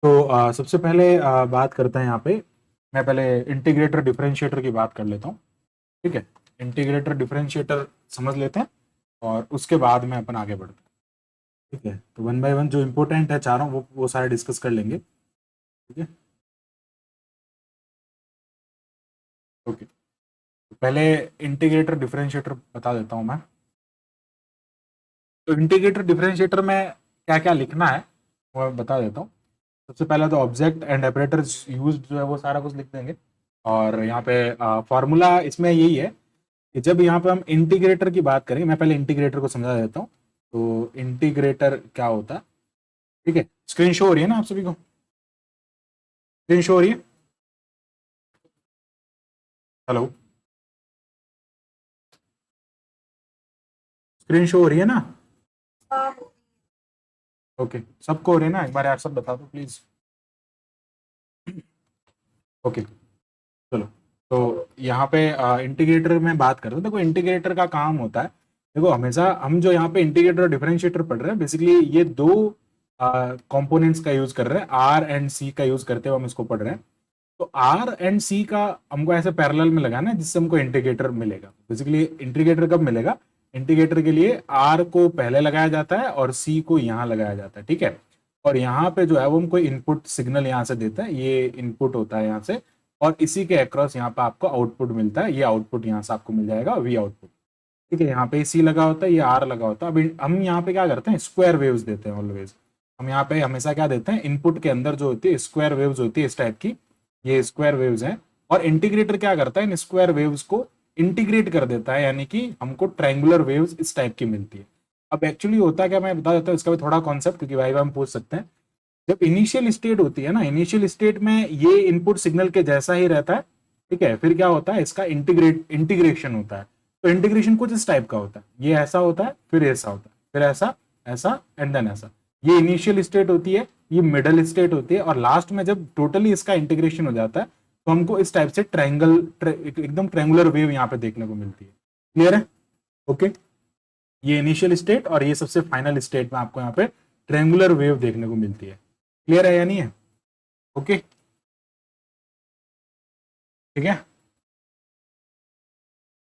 तो सबसे पहले बात करते हैं यहाँ पे। मैं पहले इंटीग्रेटर डिफरेंशिएटर की बात कर लेता हूँ। ठीक है, इंटीग्रेटर डिफरेंशिएटर समझ लेते हैं और उसके बाद में अपन आगे बढ़ते हैं। ठीक है, तो वन बाय वन जो इम्पोर्टेंट है चारों वो सारे डिस्कस कर लेंगे। ठीक है, ओके। तो पहले इंटीग्रेटर डिफरेंशिएटर बता देता हूँ मैं। तो इंटीग्रेटर डिफरेंशिएटर में क्या क्या लिखना है वो मैं बता देता हूँ। सबसे पहले तो ऑब्जेक्ट एंड ऑपरेटर्स यूज जो है वो सारा कुछ लिख देंगे। और यहाँ पे फॉर्मूला इसमें यही है कि जब यहाँ पे हम इंटीग्रेटर की बात करेंगे, मैं पहले इंटीग्रेटर को समझा देता हूँ। तो इंटीग्रेटर क्या होता है, ठीक है। स्क्रीन शो हो रही है ना आप सभी को? स्क्रीन शो हो रही है? हेलो, स्क्रीन शो हो रही है ना? ओके, सबको हो रही है ना? एक बार यार सब बता दो प्लीज। ओके, चलो। तो यहाँ पे इंटीग्रेटर में बात करते हैं। देखो इंटीग्रेटर का काम होता है, देखो हमेशा हम जो यहाँ पे इंटीग्रेटर और डिफरेंशिएटर पढ़ रहे हैं, बेसिकली ये दो कंपोनेंट्स का यूज कर रहे हैं, आर एंड सी का यूज करते हुए हम इसको पढ़ रहे हैं। तो आर एंड सी का हमको ऐसे पैरेलल में लगाना है जिससे हमको इंटीग्रेटर मिलेगा। बेसिकली इंटीग्रेटर कब मिलेगा? इंटीग्रेटर के लिए आर को पहले लगाया जाता है और सी को यहाँ लगाया जाता है, ठीक है। और यहाँ पे जो है वो हमको इनपुट सिग्नल यहाँ से देता है, ये इनपुट होता है यहाँ से, और इसी के अक्रॉस यहाँ पे आपको आउटपुट मिलता है। ये आउटपुट यहाँ से आपको मिल जाएगा, वी आउटपुट। ठीक है, यहाँ पे सी लगा होता है, ये आर लगा होता है। अभी हम यहाँ पे क्या करते हैं, स्क्वायर वेव्स देते हैं ऑलवेज। हम यहाँ पे हमेशा क्या देते हैं, इनपुट के अंदर जो होती है स्क्वायर वेव्स होती है इस टाइप की, ये स्क्वायर वेव्स हैं। और इंटीग्रेटर क्या करता है, इन स्क्वायर वेव्स को इंटीग्रेट कर देता है, यानी कि हमको ट्रायंगुलर वेव्स इस टाइप की मिलती है। अब एक्चुअली होता है क्या, मैं बता देता हूँ इसका भी थोड़ा कॉन्सेप्ट, क्योंकि भाई हम पूछ सकते हैं। जब इनिशियल स्टेट होती है ना, इनिशियल स्टेट में ये इनपुट सिग्नल के जैसा ही रहता है, ठीक है। फिर क्या होता है, इसका इंटीग्रेशन होता है। तो इंटीग्रेशन कुछ इस टाइप का होता है, ये ऐसा होता है, फिर ऐसा होता है, फिर ऐसा, ऐसा एंड देन ऐसा। ये इनिशियल स्टेट होती है, ये मिडल स्टेट होती है, और लास्ट में जब टोटली इसका इंटीग्रेशन हो जाता है तो हमको इस टाइप से एकदम ट्रायंगुलर वेव यहाँ पे देखने को मिलती है। क्लियर है? ओके, ये इनिशियल स्टेट और ये सबसे फाइनल स्टेट में आपको यहाँ पे ट्रायंगुलर वेव देखने को मिलती है। क्लियर है या नहीं है? ओके, ठीक है।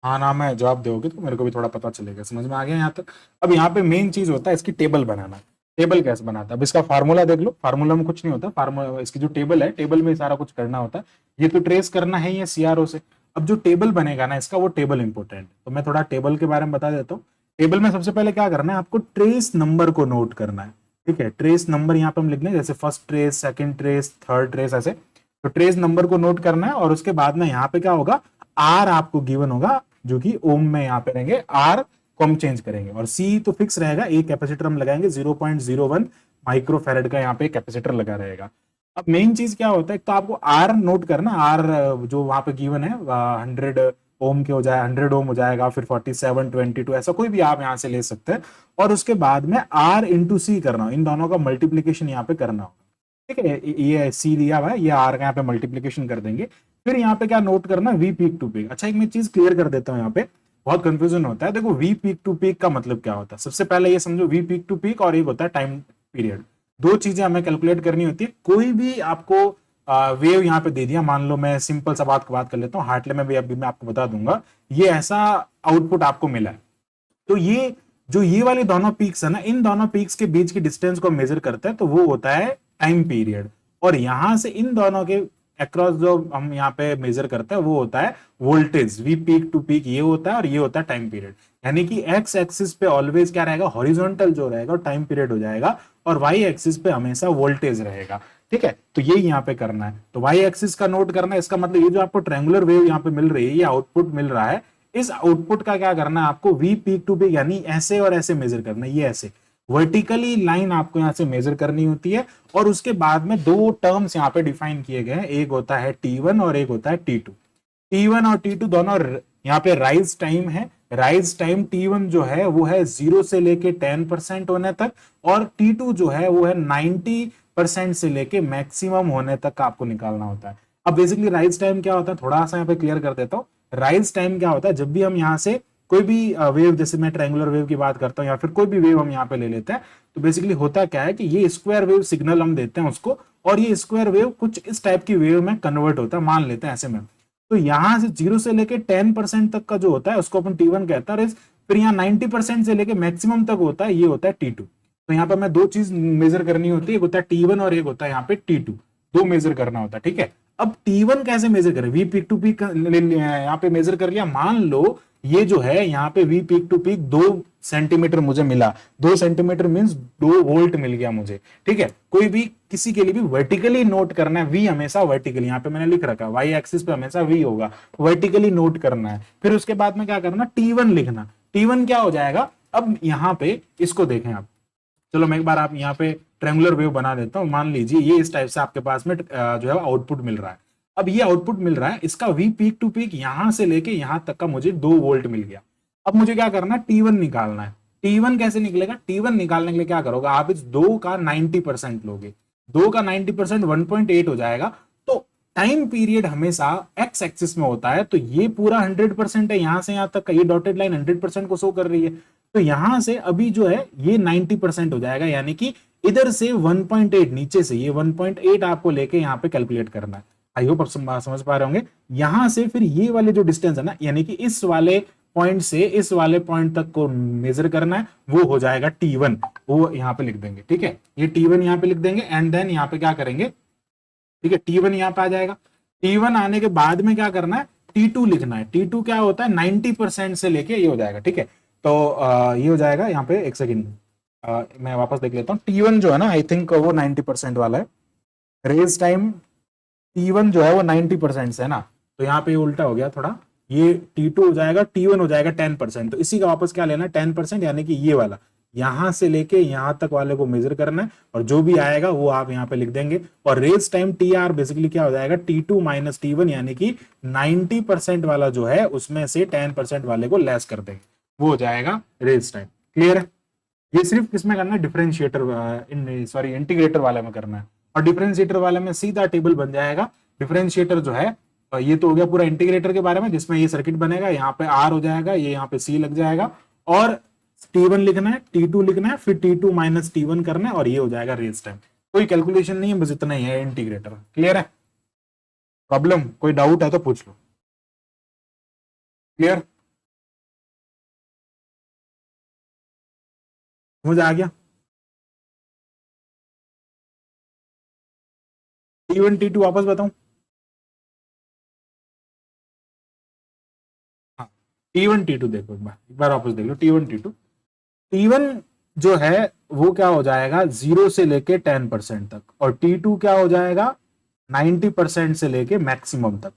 हाँ ना, मैं जवाब दोगे तो मेरे को भी थोड़ा पता चलेगा, समझ में आ गया यहाँ तक। अब यहाँ पे मेन चीज होता है इसकी टेबल बनाना। टेबल कैसे बनाता है, अब इसका फार्मूला देख लो। फार्मूला में कुछ नहीं होता, फार्मूला इसकी जो टेबल है, टेबल में सारा कुछ करना होता है। ये तो ट्रेस करना है ये सीआरओ से। अब जो टेबल बनेगा ना इसका, वो टेबल इंपॉर्टेंट है, तो मैं थोड़ा टेबल के बारे में बता देता हूँ। टेबल में सबसे पहले क्या करना है, आपको ट्रेस नंबर को नोट करना है। ठीक है, ट्रेस नंबर यहाँ पे हम लिख लें, जैसे first trace, second trace, third trace, ऐसे। तो ट्रेस नंबर को नोट करना है, और उसके बाद में यहाँ पे क्या होगा, आर आपको गिवन होगा, जो कि ओम में यहाँ पे रहेंगे। आर को हम चेंज करेंगे, और सी तो फिक्स रहेगा। एक कैपेसिटर हम लगाएंगे 0.01 माइक्रोफेरेड का, यहाँ पे कैपेसिटर लगा रहेगा। अब मेन चीज क्या होता है, तो आपको आर नोट करना। आर जो वहां पे गिवन है 100 ओम के हो जाए, 100 ओम हो जाएगा, फिर 47, 22, ऐसा कोई भी आप यहाँ से ले सकते हैं। और उसके बाद में आर इंटू सी करना, इन दोनों का मल्टीप्लीकेशन यहाँ पे करना होगा। ठीक है, ये सी दिया हुआ है, ये आर का यहाँ पे मल्टीप्लीकेशन कर देंगे। फिर यहाँ पे क्या नोट करना, वी पीक टू पीक। अच्छा, एक मैं चीज क्लियर कर देता हूँ, यहाँ पे बहुत कंफ्यूजन होता है। देखो वी पीक टू पीक का मतलब क्या होता है, सबसे पहले ये समझो। वी पीक टू पीक और एक होता है टाइम पीरियड। दो चीजें हमें कैलकुलेट करनी होती है। कोई भी आपको वेव यहाँ पे दे दिया, मान लो मैं सिंपल सा बात कर लेता हूँ, हार्टले में भी अभी मैं आपको बता दूंगा, ये ऐसा आउटपुट आपको मिला है। तो ये जो ये वाले दोनों पीक्स है ना, इन दोनों पीक्स के बीच की डिस्टेंस को मेजर करता है, तो वो होता है टाइम पीरियड। और यहां से इन दोनों के अक्रॉस जो हम यहाँ पे मेजर करते हैं, वो होता है voltage. V peak to peak ये होता है, और ये होता है टाइम पीरियड। यानी कि एक्स एक्सिस पे ऑलवेज क्या रहेगा, हॉरिजॉन्टल जो रहेगा टाइम पीरियड हो जाएगा, और वाई एक्सिस पे हमेशा वोल्टेज रहेगा। ठीक है, तो ये यहाँ पे करना है। तो वाई एक्सिस का नोट करना है, इसका मतलब ये जो आपको ट्रायंगुलर वेव यहाँ पे मिल रही है, ये आउटपुट मिल रहा है, इस आउटपुट का क्या करना है आपको, वी पीक टू पीक, यानी ऐसे और ऐसे मेजर करना है। ये ऐसे वर्टिकली लाइन आपको यहां से मेजर करनी होती है। और उसके बाद में दो टर्म्स यहाँ पे डिफाइन किए गए हैं, एक होता है T1 और एक होता है T2। T1 और T2 दोनों यहाँ पे राइज टाइम है। राइज टाइम T1 जो है वो है 0 से लेके 10% होने तक, और T2 जो है वो है 90% से लेके मैक्सिमम होने तक का आपको निकालना होता है। अब बेसिकली राइज टाइम क्या होता है, थोड़ा सा यहाँ पे क्लियर कर देता हूँ। राइज टाइम क्या होता है, जब भी हम यहाँ से कोई भी वेव, जैसे मैं ट्रायंगुलर वेव की बात करता हूँ, या फिर कोई भी वेव हम यहाँ पे ले लेते हैं, तो बेसिकली होता क्या है कि ये स्क्वायर वेव सिग्नल हम देते हैं उसको, और ये स्क्वायर वेव कुछ इस टाइप की वेव में कन्वर्ट होता है, मान लेते हैं ऐसे में। तो यहां से 0 से लेके 10% तक का जो होता है उसको अपन T1 कहता है। फिर यहाँ 90% से लेके मैक्सिमम तक होता है, ये होता है T2। तो यहाँ पे हमें दो चीज मेजर करनी होती है, एक होता है T1 और एक होता है यहाँ पे T2, दो मेजर करना होता है, ठीक है। अब T1 कैसे मेजर करें, वी पीक टू पीक यहाँ पे मेजर कर लिया। मान लो ये जो है यहाँ पे V peak to peak 2 centimetre मुझे मिला, 2 सेंटीमीटर मींस 2 वोल्ट मिल गया मुझे, ठीक है। कोई भी किसी के लिए भी वर्टिकली नोट करना है, वी हमेशा वर्टिकली, यहाँ पे मैंने लिख रखा वाई एक्सिस पे हमेशा वी होगा, वर्टिकली नोट करना है। फिर उसके बाद में क्या करना, T1 लिखना। T1 क्या हो जाएगा, अब यहाँ पे इसको देखें आप, चलो मैं एक बार आप यहाँ पे ट्रायंगुलर वेव बना देता हूं। मान लीजिए ये इस टाइप से आपके पास में जो है आउटपुट मिल रहा है। अब ये आउटपुट मिल रहा है, इसका वी पीक टू पीक यहां से लेके यहां तक का मुझे 2 वोल्ट मिल गया। अब मुझे क्या करना है, T1 निकालना है। T1 कैसे निकलेगा, T1 निकालने के लिए क्या करोगे आप, इस 2 का 90% लोगे, 2 का 90% 1.8 हो जाएगा। तो टाइम पीरियड हमेशा एक्स एक्सिस में होता है, तो ये पूरा 100% है, यहां से यहां तक का ये डॉटेड लाइन 100% को शो कर रही है। तो यहां से अभी जो है ये 90% हो जाएगा, यानी कि इधर से 1.8, नीचे से ये 1.8 आपको लेके यहाँ पे कैलकुलेट करना है। आई होप आप समझ पा रहे होंगे। यहां से फिर ये वाले जो डिस्टेंस है ना, यानी कि इस वाले पॉइंट से इस वाले पॉइंट तक को मेजर करना है, वो हो जाएगा T1, वो यहाँ पे लिख देंगे, ठीक है। ये T1 यहाँ पे लिख देंगे एंड देन यहाँ पे क्या करेंगे, ठीक है, T1 यहाँ पे आ जाएगा। T1 आने के बाद में क्या करना है, T2 लिखना है। T2 क्या होता है, 90% से लेके ये हो जाएगा, ठीक है। तो ये हो जाएगा यहाँ पे, एक सेकेंड मैं वापस देख लेता हूँ। T1 जो है ना, आई थिंक वो 90% वाला है। रेज टाइम T1 जो है वो 90% से है ना, तो यहाँ पे उल्टा हो गया थोड़ा, ये T2 हो जाएगा, T1 हो जाएगा 10%। तो इसी का वापस क्या लेना है, 10%, यानी कि ये वाला यहां से लेके यहां तक वाले को मेजर करना है, और जो भी आएगा वो आप यहाँ पे लिख देंगे। और रेज टाइम TR बेसिकली क्या हो जाएगा, T2 माइनस T1, यानी कि 90% वाला जो है उसमें से 10% वाले को लेस कर देंगे, वो हो जाएगा रेज टाइम। क्लियर है। ये सिर्फ किसमें करना है, डिफरेंशिएटर सॉरी इंटीग्रेटर वाले में करना है। और डिफरेंशिएटर वाले में सीधा टेबल बन जाएगा। डिफरेंशिएटर जो है ये तो हो गया पूरा इंटीग्रेटर के बारे में, जिसमें ये सर्किट बनेगा, यहाँ पे R हो जाएगा, ये यहाँ पे C लग जाएगा, और T1 लिखना है, T2 लिखना है, फिर T2 माइनस T1 करना है, और ये हो जाएगा रेज टाइम। कोई कैलकुलेशन नहीं है, बस इतना ही है इंटीग्रेटर। क्लियर है। प्रॉब्लम कोई डाउट है तो पूछ लो। क्लियर, मुझे आ गया। T1 T2 वापस बताऊं, हाँ T1 T2 देखो, एक बार वापस देख लो। T1 T2, T1 जो है वो क्या हो जाएगा 0 से लेके 10% तक, और T2 क्या हो जाएगा 90% से लेके मैक्सिमम तक।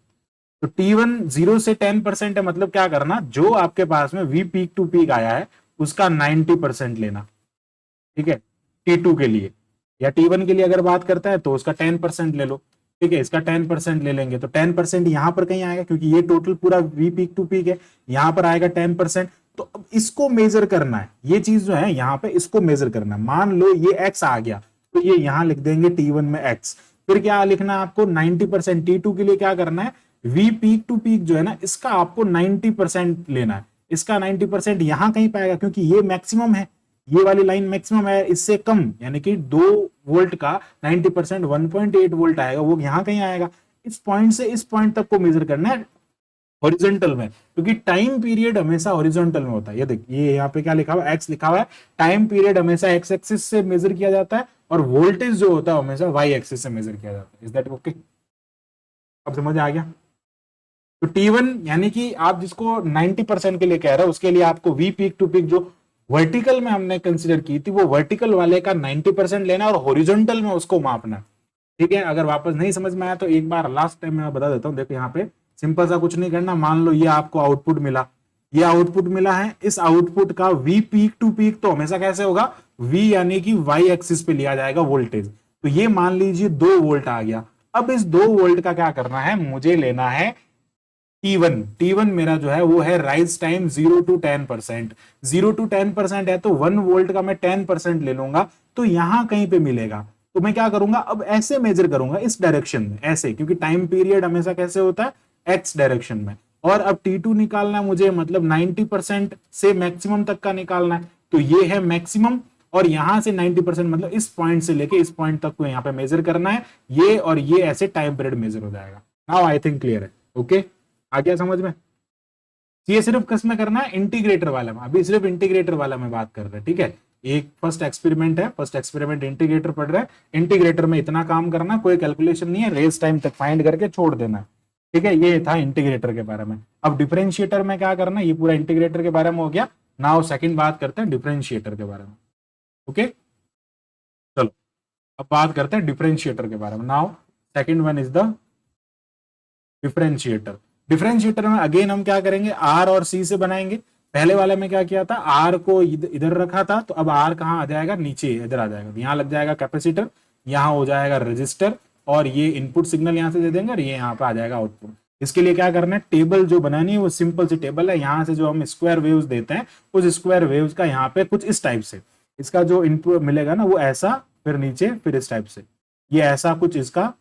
तो T1 0 से 10% है, मतलब क्या करना, जो आपके पास में वी पीक टू पीक आया है उसका 90% लेना, ठीक है। T2 के लिए या T1 के लिए अगर बात करता है तो उसका 10% ले लो, ठीक है। इसका 10% ले लेंगे तो 10% यहां पर कहीं आएगा, क्योंकि ये टोटल पूरा वी पीक टू पीक है, यहां पर आएगा 10%। तो अब इसको मेजर करना है, ये चीज जो है यहाँ पे इसको मेजर करना है। मान लो ये x आ गया, तो ये यहां लिख देंगे T1 में x। फिर क्या लिखना है आपको, 90%। T2 के लिए क्या करना है, वी पीक टू पीक जो है ना, इसका आपको 90% लेना है। इसका 90% यहां कहीं पाएगा, क्योंकि ये मैक्सिमम है, ये वाली लाइन मैक्सिमम है, इससे कम यानी कि 2 वोल्ट का 90% 1.8 वोल्ट आएगा, वो यहां कहीं आएगा। इस पॉइंट से इस पॉइंट तक को मेजर करना है हॉरिजॉन्टल में, क्योंकि टाइम पीरियड हमेशा हॉरिजॉन्टल में होता है। ये देख, ये यहाँ पे क्या लिखा हुआ है, एक्स लिखा हुआ है। टाइम पीरियड हमेशा एक्स एक्सिस से मेजर किया जाता है, और वोल्टेज जो होता है हमेशा वाई एक्सिस से मेजर किया जाता है। इज दैट ओके, अब समझ आ गया। तो T1 यानी कि आप जिसको 90% के लिए कह रहे हो, उसके लिए आपको वी पीक टू पीक जो वर्टिकल में हमने कंसीडर की थी, वो वर्टिकल वाले का 90% लेना और हॉरिजॉन्टल में उसको मापना, ठीक है। अगर वापस नहीं समझ में आया तो एक बार लास्ट टाइम मैं बता देता हूँ। देखो यहाँ पे सिंपल सा कुछ नहीं करना। मान लो ये आपको आउटपुट मिला, ये आउटपुट मिला है, इस आउटपुट का वी पीक टू पीक तो हमेशा कैसे होगा, वी यानी कि वाई एक्सिस पे लिया जाएगा वोल्टेज। तो ये मान लीजिए 2 वोल्ट आ गया। अब इस 2 वोल्ट का क्या करना है, मुझे लेना है T1 मेरा जो है वो है राइज टाइम 0 to 10%। 0 to 10% है तो 1 वोल्ट का मैं 10% ले लूंगा, तो यहां कहीं पे मिलेगा। तो मैं क्या करूंगा, अब ऐसे मेजर करूंगा इस डायरेक्शन में, ऐसे, क्योंकि टाइम पीरियड हमेशा कैसे होता है, एक्स डायरेक्शन में। और अब T2 निकालना है मुझे, मतलब 90% से मैक्सिमम तक का निकालना है। तो ये है मैक्सिमम, और यहाँ से 90% मतलब इस पॉइंट से लेके इस पॉइंट तक को यहाँ पे मेजर करना है, ये और ये ऐसे टाइम पीरियड मेजर हो जाएगा। नाउ आई थिंक क्लियर है। ओके, आ गया समझ में? ये सिर्फ किस में करना है, इंटीग्रेटर वाला में, अभी सिर्फ इंटीग्रेटर वाला में बात कर रहे हैं, ठीक है। एक फर्स्ट एक्सपेरिमेंट है, फर्स्ट एक्सपेरिमेंट इंटीग्रेटर पढ़ रहा है, इंटीग्रेटर में इतना काम करना, कोई कैलकुलेशन नहीं है, रेस टाइम तक फाइंड करके छोड़ देना, ठीक है। ये था इंटीग्रेटर के बारे में। अब डिफरेंशिएटर में क्या करना, ये पूरा इंटीग्रेटर के बारे में हो गया। नाउ सेकंड बात करते हैं डिफरेंशिएटर के बारे में। ओके, चलो अब बात करते हैं डिफरेंशिएटर के बारे में। Now second one is the differentiator. Differentiator में अगेन हम क्या करेंगे, आर और सी से बनाएंगे। पहले वाले में क्या किया था, आर को इधर रखा था, तो अब आर कहाँ आ जाएगा, नीचे इधर आ जाएगा, यहाँ लग जाएगा कैपेसिटर, यहाँ हो जाएगा रजिस्टर, और ये इनपुट सिग्नल यहाँ से दे देंगे और ये यहाँ पे आ जाएगा आउटपुट। इसके लिए क्या करना है, टेबल जो बनानी है वो सिंपल सी टेबल है। यहाँ से जो हम स्क्वायर वेव्स देते हैं, उस स्क्वायर वेव्स का यहाँ पे कुछ इस टाइप से, इसका जो इनपुट मिलेगा ना वो ऐसा, फिर नीचे, फिर इस टाइप से, ये ऐसा कुछ इसका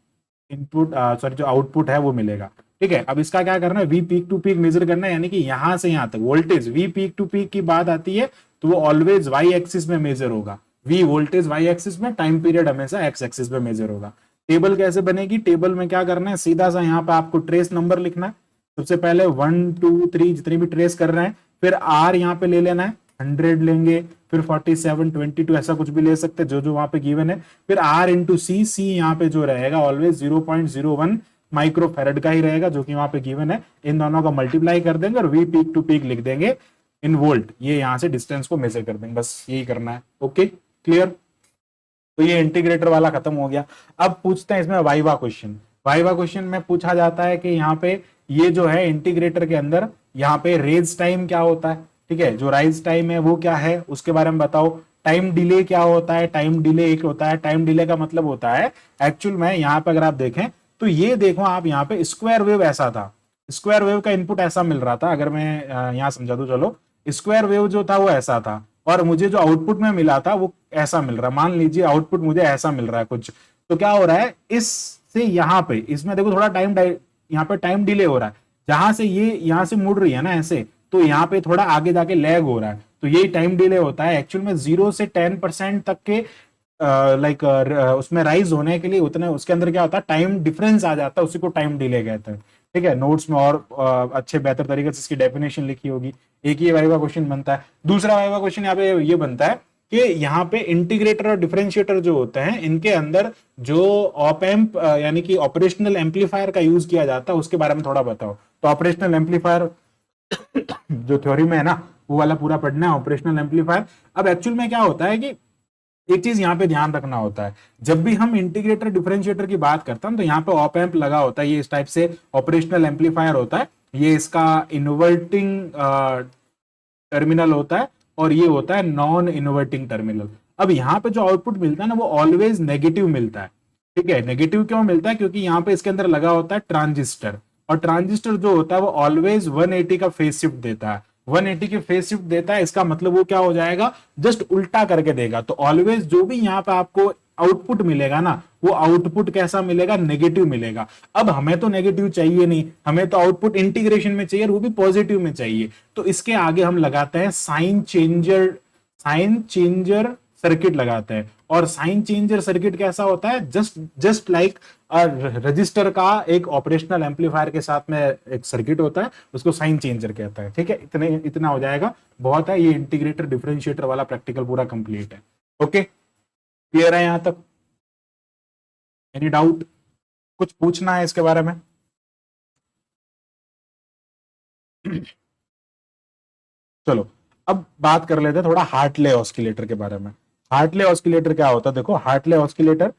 इनपुट सॉरी जो आउटपुट है वो मिलेगा, ठीक है। अब इसका क्या करना है, V peak to peak measure करना है, यानी कि यहां से यहां तक voltage, V peak to peak की बात आती है तो वो ऑलवेज वाई एक्सिस में मेजर होगा। वी वोल्टेज वाई एक्सिस में, टाइम पीरियड हमेशा एक्स एक्सिस में मेजर होगा। टेबल कैसे बनेगी, टेबल में क्या करना है, सीधा सा यहाँ पे आपको ट्रेस नंबर लिखना है। सबसे पहले 1 2 3 जितने भी ट्रेस कर रहे हैं, फिर आर यहाँ पे ले लेना है, 100 लेंगे, फिर 47 22 ऐसा कुछ भी ले सकते हैं जो जो वहां पे गिवन है। फिर आर इंटू सी, सी यहाँ पे जो रहेगा ऑलवेज 0.01 माइक्रोफेरेड का ही रहेगा जो कि वहां पे गिवन है। इन दोनों का मल्टीप्लाई कर देंगे और वी पीक टू पीक लिख देंगे इन वोल्ट, ये यहाँ से डिस्टेंस को मेजर कर देंगे, बस यही करना है। ओके क्लियर, तो ये इंटीग्रेटर वाला खत्म हो गया। अब पूछते हैं इसमें वाइवा क्वेश्चन। वाइवा क्वेश्चन में पूछा जाता है कि यहाँ पे ये जो है इंटीग्रेटर के अंदर यहाँ पे रेज टाइम क्या होता है, ठीक है, जो राइज टाइम है वो क्या है उसके बारे में बताओ। टाइम डिले क्या होता है, टाइम डिले एक होता है, टाइम डिले का मतलब होता है एक्चुअल में यहाँ पे अगर आप देखें तो ये देखो आप यहाँ पे स्क्वायर वेव ऐसा था, स्क्वायर वेव का इनपुट ऐसा मिल रहा था। अगर मैं यहाँ समझा दूं, चलो स्क्वायर वेव जो था वो ऐसा था और मुझे जो आउटपुट में मिला था वो ऐसा मिल रहा है। मान लीजिए आउटपुट मुझे ऐसा मिल रहा है कुछ, तो क्या हो रहा है इससे यहाँ पे, इसमें देखो थोड़ा टाइम यहाँ पे टाइम डिले हो रहा है, जहां से ये यहाँ से मुड़ रही है ना ऐसे, तो यहाँ पे थोड़ा आगे जाके लैग हो रहा है, तो यही टाइम डिले होता है। एक्चुअल में 0 से 10% तक के लाइक उसमें राइज होने के लिए उतने उसके अंदर क्या होता है, टाइम डिफरेंस आ जाता है, उसी को टाइम डिले कहते हैं, ठीक है। नोट्स में और अच्छे बेहतर तरीके से इसकी डेफिनेशन लिखी होगी। एक ये वाइवा क्वेश्चन बनता है। दूसरा वाइवा क्वेश्चन यहाँ पे ये बनता है कि यहाँ पे इंटीग्रेटर और डिफरेंशिएटर जो होते हैं इनके अंदर जो ऑप एम्प यानी कि ऑपरेशनल एम्पलीफायर का यूज किया जाता है उसके बारे में थोड़ा बताओ। तो ऑपरेशनल एम्पलीफायर जो थ्योरी में है ना वो वाला पूरा पढ़ना है, ऑपरेशनल एम्पलीफायर। अब एक्चुअल में क्या होता है कि एक चीज यहाँ पे ध्यान रखना होता है, जब भी हम इंटीग्रेटर डिफरेंशिएटर की बात करते हैं तो यहाँ पे ऑप एम्प लगा होता है, ये इस टाइप से ऑपरेशनल एम्पलीफायर होता है, ये इसका इन्वर्टिंग टर्मिनल होता है और ये होता है नॉन इन्वर्टिंग टर्मिनल। अब यहाँ पे जो आउटपुट मिलता है ना वो ऑलवेज नेगेटिव मिलता है, ठीक है। नेगेटिव क्यों मिलता है, क्योंकि यहाँ पे इसके अंदर लगा होता है ट्रांजिस्टर, और ट्रांजिस्टर जो होता है वो ऑलवेज 180 का फेज शिफ्ट देता है, 180 के फेज शिफ्ट देता है। इसका मतलब वो क्या हो जाएगा, जस्ट उल्टा करके देगा। तो ऑलवेज जो भी यहाँ पे आपको आउटपुट मिलेगा ना वो आउटपुट कैसा मिलेगा, नेगेटिव मिलेगा। अब हमें तो नेगेटिव चाहिए नहीं, हमें तो आउटपुट इंटीग्रेशन में चाहिए और वो भी पॉजिटिव में चाहिए। तो इसके आगे हम लगाते हैं साइन चेंजर सर्किट लगाते हैं। और साइन चेंजर सर्किट कैसा होता है, जस्ट लाइक रजिस्टर का एक ऑपरेशनल एम्पलीफायर के साथ में एक सर्किट होता है, उसको साइन चेंजर कहता है, ठीक है। इतना हो जाएगा, बहुत है। ये इंटीग्रेटर डिफरेंशिएटर वाला प्रैक्टिकल पूरा कंप्लीट है। ओके क्लियर है यहां तक, एनी डाउट, कुछ पूछना है इसके बारे में? चलो अब बात कर लेते हैं थोड़ा हार्टले ऑस्किलेटर के बारे में। हार्टले ऑस्किलेटर क्या होता है, देखो हार्टले ऑस्किलेटर,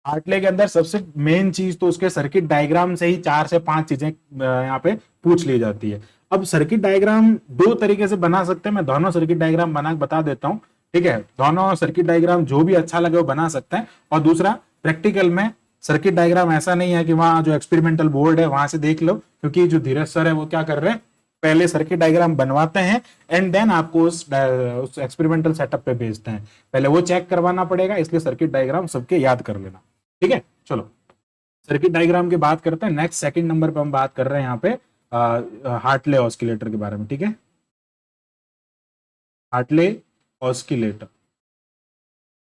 हार्टले के अंदर सबसे मेन चीज तो उसके सर्किट डायग्राम से ही 4 से 5 चीजें यहाँ पे पूछ ली जाती है। अब सर्किट डायग्राम दो तरीके से बना सकते हैं, मैं दोनों सर्किट डायग्राम बना बता देता हूँ, ठीक है। दोनों सर्किट डायग्राम जो भी अच्छा लगे वो बना सकते हैं। और दूसरा प्रैक्टिकल में सर्किट डायग्राम ऐसा नहीं है कि वहां जो एक्सपेरिमेंटल बोर्ड है वहां से देख लो, क्योंकि जो धीरज सर है वो क्या कर रहे हैं, पहले सर्किट डायग्राम बनवाते हैं एंड देन आपको उस एक्सपेरिमेंटल सेटअप पे भेजते हैं, पहले वो चेक करवाना पड़ेगा, इसलिए सर्किट डायग्राम सबके याद कर लेना, ठीक है। चलो सर्किट डायग्राम की बात करते हैं। नेक्स्ट सेकंड नंबर पे हम बात कर रहे हैं यहाँ पे हार्टले ऑस्किलेटर के बारे में, ठीक है। हार्टले ऑस्किलेटर,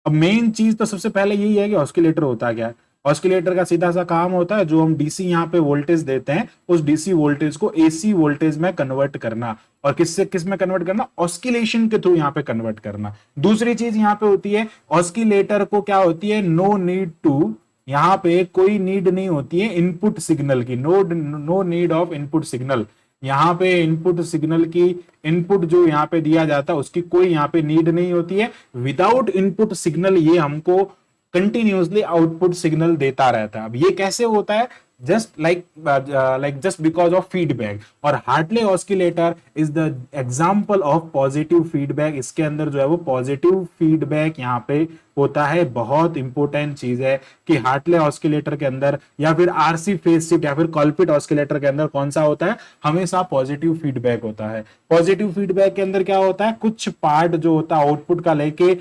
अब मेन चीज तो सबसे पहले यही है कि ऑस्किलेटर होता क्या है। ऑस्किलेटर का सीधा सा काम होता है, जो हम डीसी यहाँ पे वोल्टेज देते हैं उस डीसी वोल्टेज को एसी वोल्टेज में कन्वर्ट करना, और किससे किस में कन्वर्ट करना, ऑस्किलेशन के थ्रू यहाँ पे कन्वर्ट करना। दूसरी चीज यहाँ पे होती है ऑस्किलेटर को क्या होती है, नो नीड टू, यहाँ पे कोई नीड नहीं होती है इनपुट सिग्नल की, no need of input signal. यहाँ पे इनपुट सिग्नल की, इनपुट जो यहाँ पे दिया जाता है उसकी कोई यहाँ पे नीड नहीं होती है। विदाउट इनपुट सिग्नल ये हमको कंटिन्यूसली आउटपुट सिग्नल देता रहता है। अब ये कैसे होता है, just like just because of feedback. और Hartley oscillator is the example of positive feedback. इसके अंदर जो है वो पॉजिटिव फीडबैक यहाँ पे होता है। बहुत इंपॉर्टेंट चीज है कि हार्टले ऑस्किलेटर के अंदर या फिर आरसी फेज शिफ्ट या फिर कॉलपिट ऑस्किलेटर के अंदर कौन सा होता है, हमेशा पॉजिटिव फीडबैक होता है। पॉजिटिव फीडबैक के अंदर क्या होता है, कुछ पार्ट जो होता है आउटपुट का लेके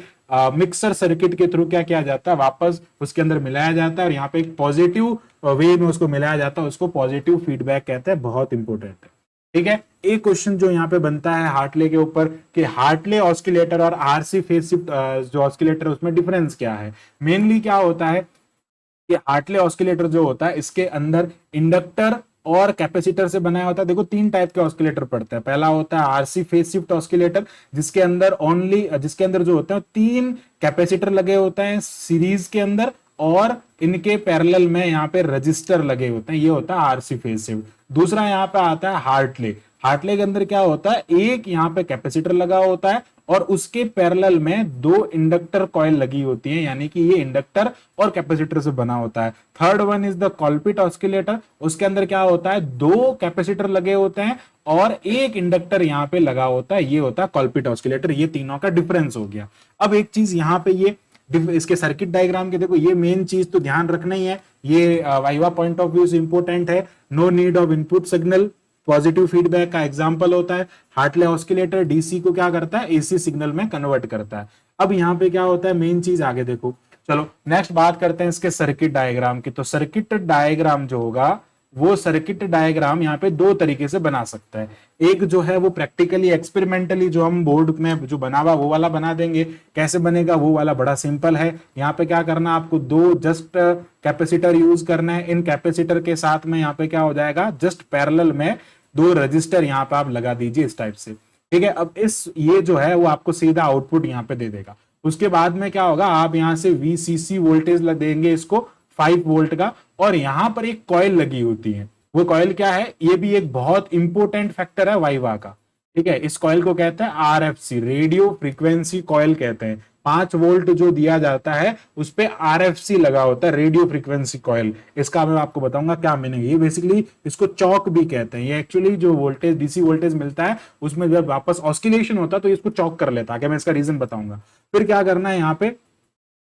मिक्सर सर्किट के थ्रू क्या किया जाता है, वापस उसके अंदर मिलाया जाता है और यहाँ पे एक पॉजिटिव वे में उसको मिलाया जाता है, उसको पॉजिटिव फीडबैक कहते हैं। बहुत इंपॉर्टेंट है, ठीक है। एक क्वेश्चन जो यहाँ पे बनता है हार्टले के ऊपर कि हार्टले ऑस्किलेटर और आरसी फेज शिफ्ट जो ऑस्किलेटर उसमें डिफरेंस क्या है। मेनली क्या होता है कि हार्टले ऑस्किलेटर जो होता है इसके अंदर इंडक्टर और कैपेसिटर से बनाया होता है। देखो तीन टाइप के ऑस्किलेटर पड़ते हैं। पहला होता है आरसी फेज शिफ्ट ऑस्किलेटर, जिसके अंदर जो होता है तीन कैपेसिटर लगे होते हैं सीरीज के अंदर, और इनके पैरेलल में यहाँ पे रजिस्टर लगे होते हैं, ये होता है आरसी फेज शिफ्ट। दूसरा यहाँ पे आता है हार्टले। हार्टले के अंदर क्या होता है, एक यहाँ पे कैपेसिटर लगा होता है और उसके पैरेलल में दो इंडक्टर कॉइल लगी होती है, यानी कि ये इंडक्टर और कैपेसिटर से बना होता है। Third one is the कॉलपिट oscillator. उसके अंदर क्या होता है, दो कैपेसिटर लगे होते हैं और एक इंडक्टर यहाँ पे लगा होता है, ये होता है कॉलपिट ऑस्किलेटर। ये तीनों का डिफरेंस हो गया। अब एक चीज यहाँ पे ये इसके सर्किट डायग्राम के देखो, ये मेन चीज तो ध्यान रखना ही है, ये वाइवा पॉइंट ऑफ व्यू से इंपॉर्टेंट है। No need of input signal positive feedback का एग्जांपल होता है। हार्टले ऑस्किलेटर डीसी को क्या करता है, एसी सिग्नल में कन्वर्ट करता है। अब यहाँ पे क्या होता है, मेन चीज आगे देखो। चलो नेक्स्ट बात करते हैं इसके सर्किट डायग्राम की। तो सर्किट डायग्राम जो होगा वो सर्किट डायग्राम यहाँ पे दो तरीके से बना सकता है। एक जो है वो प्रैक्टिकली एक्सपेरिमेंटली जो हम बोर्ड में जो बना हुआ वो वाला बना देंगे। कैसे बनेगा वो वाला बड़ा सिंपल है। यहाँ पे क्या करना, आपको दो जस्ट कैपेसिटर यूज करना है। इन कैपेसिटर के साथ में यहाँ पे क्या हो जाएगा, जस्ट पैरेलल में दो रजिस्टर यहाँ पे आप लगा दीजिए इस टाइप से, ठीक है। अब ये जो है वो आपको सीधा आउटपुट यहाँ पे दे देगा। उसके बाद में क्या होगा, आप यहाँ से VCC वोल्टेज देंगे इसको 5 वोल्ट का, और यहां पर एक कॉइल लगी होती है। वो कॉइल क्या है, ये भी एक बहुत इंपॉर्टेंट फैक्टर है वाइवा का, ठीक है। इस कॉइल को कहते हैं RFC, रेडियो फ्रीक्वेंसी कॉइल कहते हैं। 5 वोल्ट जो दिया जाता है उस पे RFC लगा होता है, रेडियो फ्रीक्वेंसी कॉइल। इसका मैं आपको बताऊंगा क्या मीनिंग है। ये बेसिकली इसको चौक भी कहते हैं। ये एक्चुअली जो वोल्टेज डीसी वोल्टेज मिलता है उसमें जब वापस ऑस्किलेशन होता है तो इसको चौक कर लेता है। आगे मैं इसका रीजन बताऊंगा। फिर क्या करना है यहाँ पे,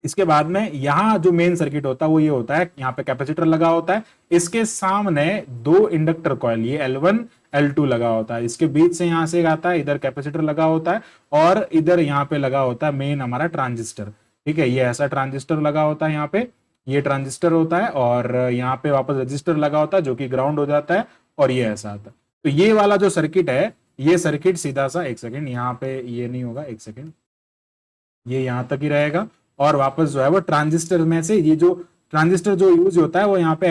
इसके बाद में यहां जो मेन सर्किट होता है वो ये होता है, यहाँ पे कैपेसिटर लगा होता है, इसके सामने दो इंडक्टर कॉइल, ये L1 L2 लगा होता है, इसके बीच से यहां से आता है, इधर कैपेसिटर लगा होता है और इधर यहाँ पे लगा होता है मेन हमारा ट्रांजिस्टर, ठीक है। ये ऐसा ट्रांजिस्टर लगा होता है, यहाँ पे ये ट्रांजिस्टर होता है और यहाँ पे वापस रजिस्टर लगा होता है जो कि ग्राउंड हो जाता है, और ये ऐसा आता है। तो ये वाला जो सर्किट है, ये सर्किट सीधा सा, एक सेकेंड यहाँ पे ये नहीं होगा, एक सेकेंड, ये यहां तक ही रहेगा। और वापस जो है वो ट्रांजिस्टर में से ये जो ट्रांजिस्टर जो यूज होता है वो यहाँ पे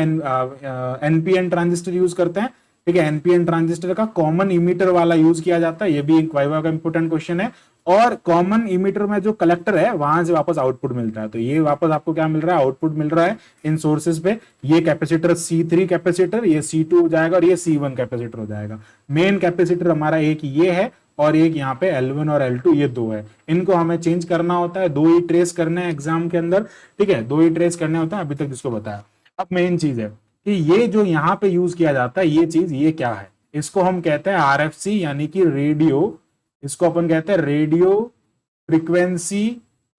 एनपीएन ट्रांजिस्टर यूज करते हैं, ठीक है। एनपीएन ट्रांजिस्टर का कॉमन इमीटर वाला यूज किया जाता है। ये भी एक वाइवा का इंपोर्टेंट क्वेश्चन है। और कॉमन इमीटर में जो कलेक्टर है वहां से वापस आउटपुट मिलता है। तो ये वापस आपको क्या मिल रहा है, आउटपुट मिल रहा है इन सोर्सेज पे। ये कैपेसिटर C3 कैपेसिटर, ये C2 हो जाएगा और ये C1 कैपेसिटर हो जाएगा। मेन कैपेसिटर हमारा एक ये है और एक यहाँ पे L1 और L2 ये दो है। इनको हमें चेंज करना होता है, दो ही ट्रेस करने हैं एग्जाम के अंदर, ठीक है। दो ही ट्रेस करने होता है, अभी तक जिसको बताया। अब मेन चीज है कि ये जो यहाँ पे यूज किया जाता है ये चीज, ये क्या है, इसको हम कहते हैं RFC, यानी कि रेडियो, इसको अपन कहते हैं radio frequency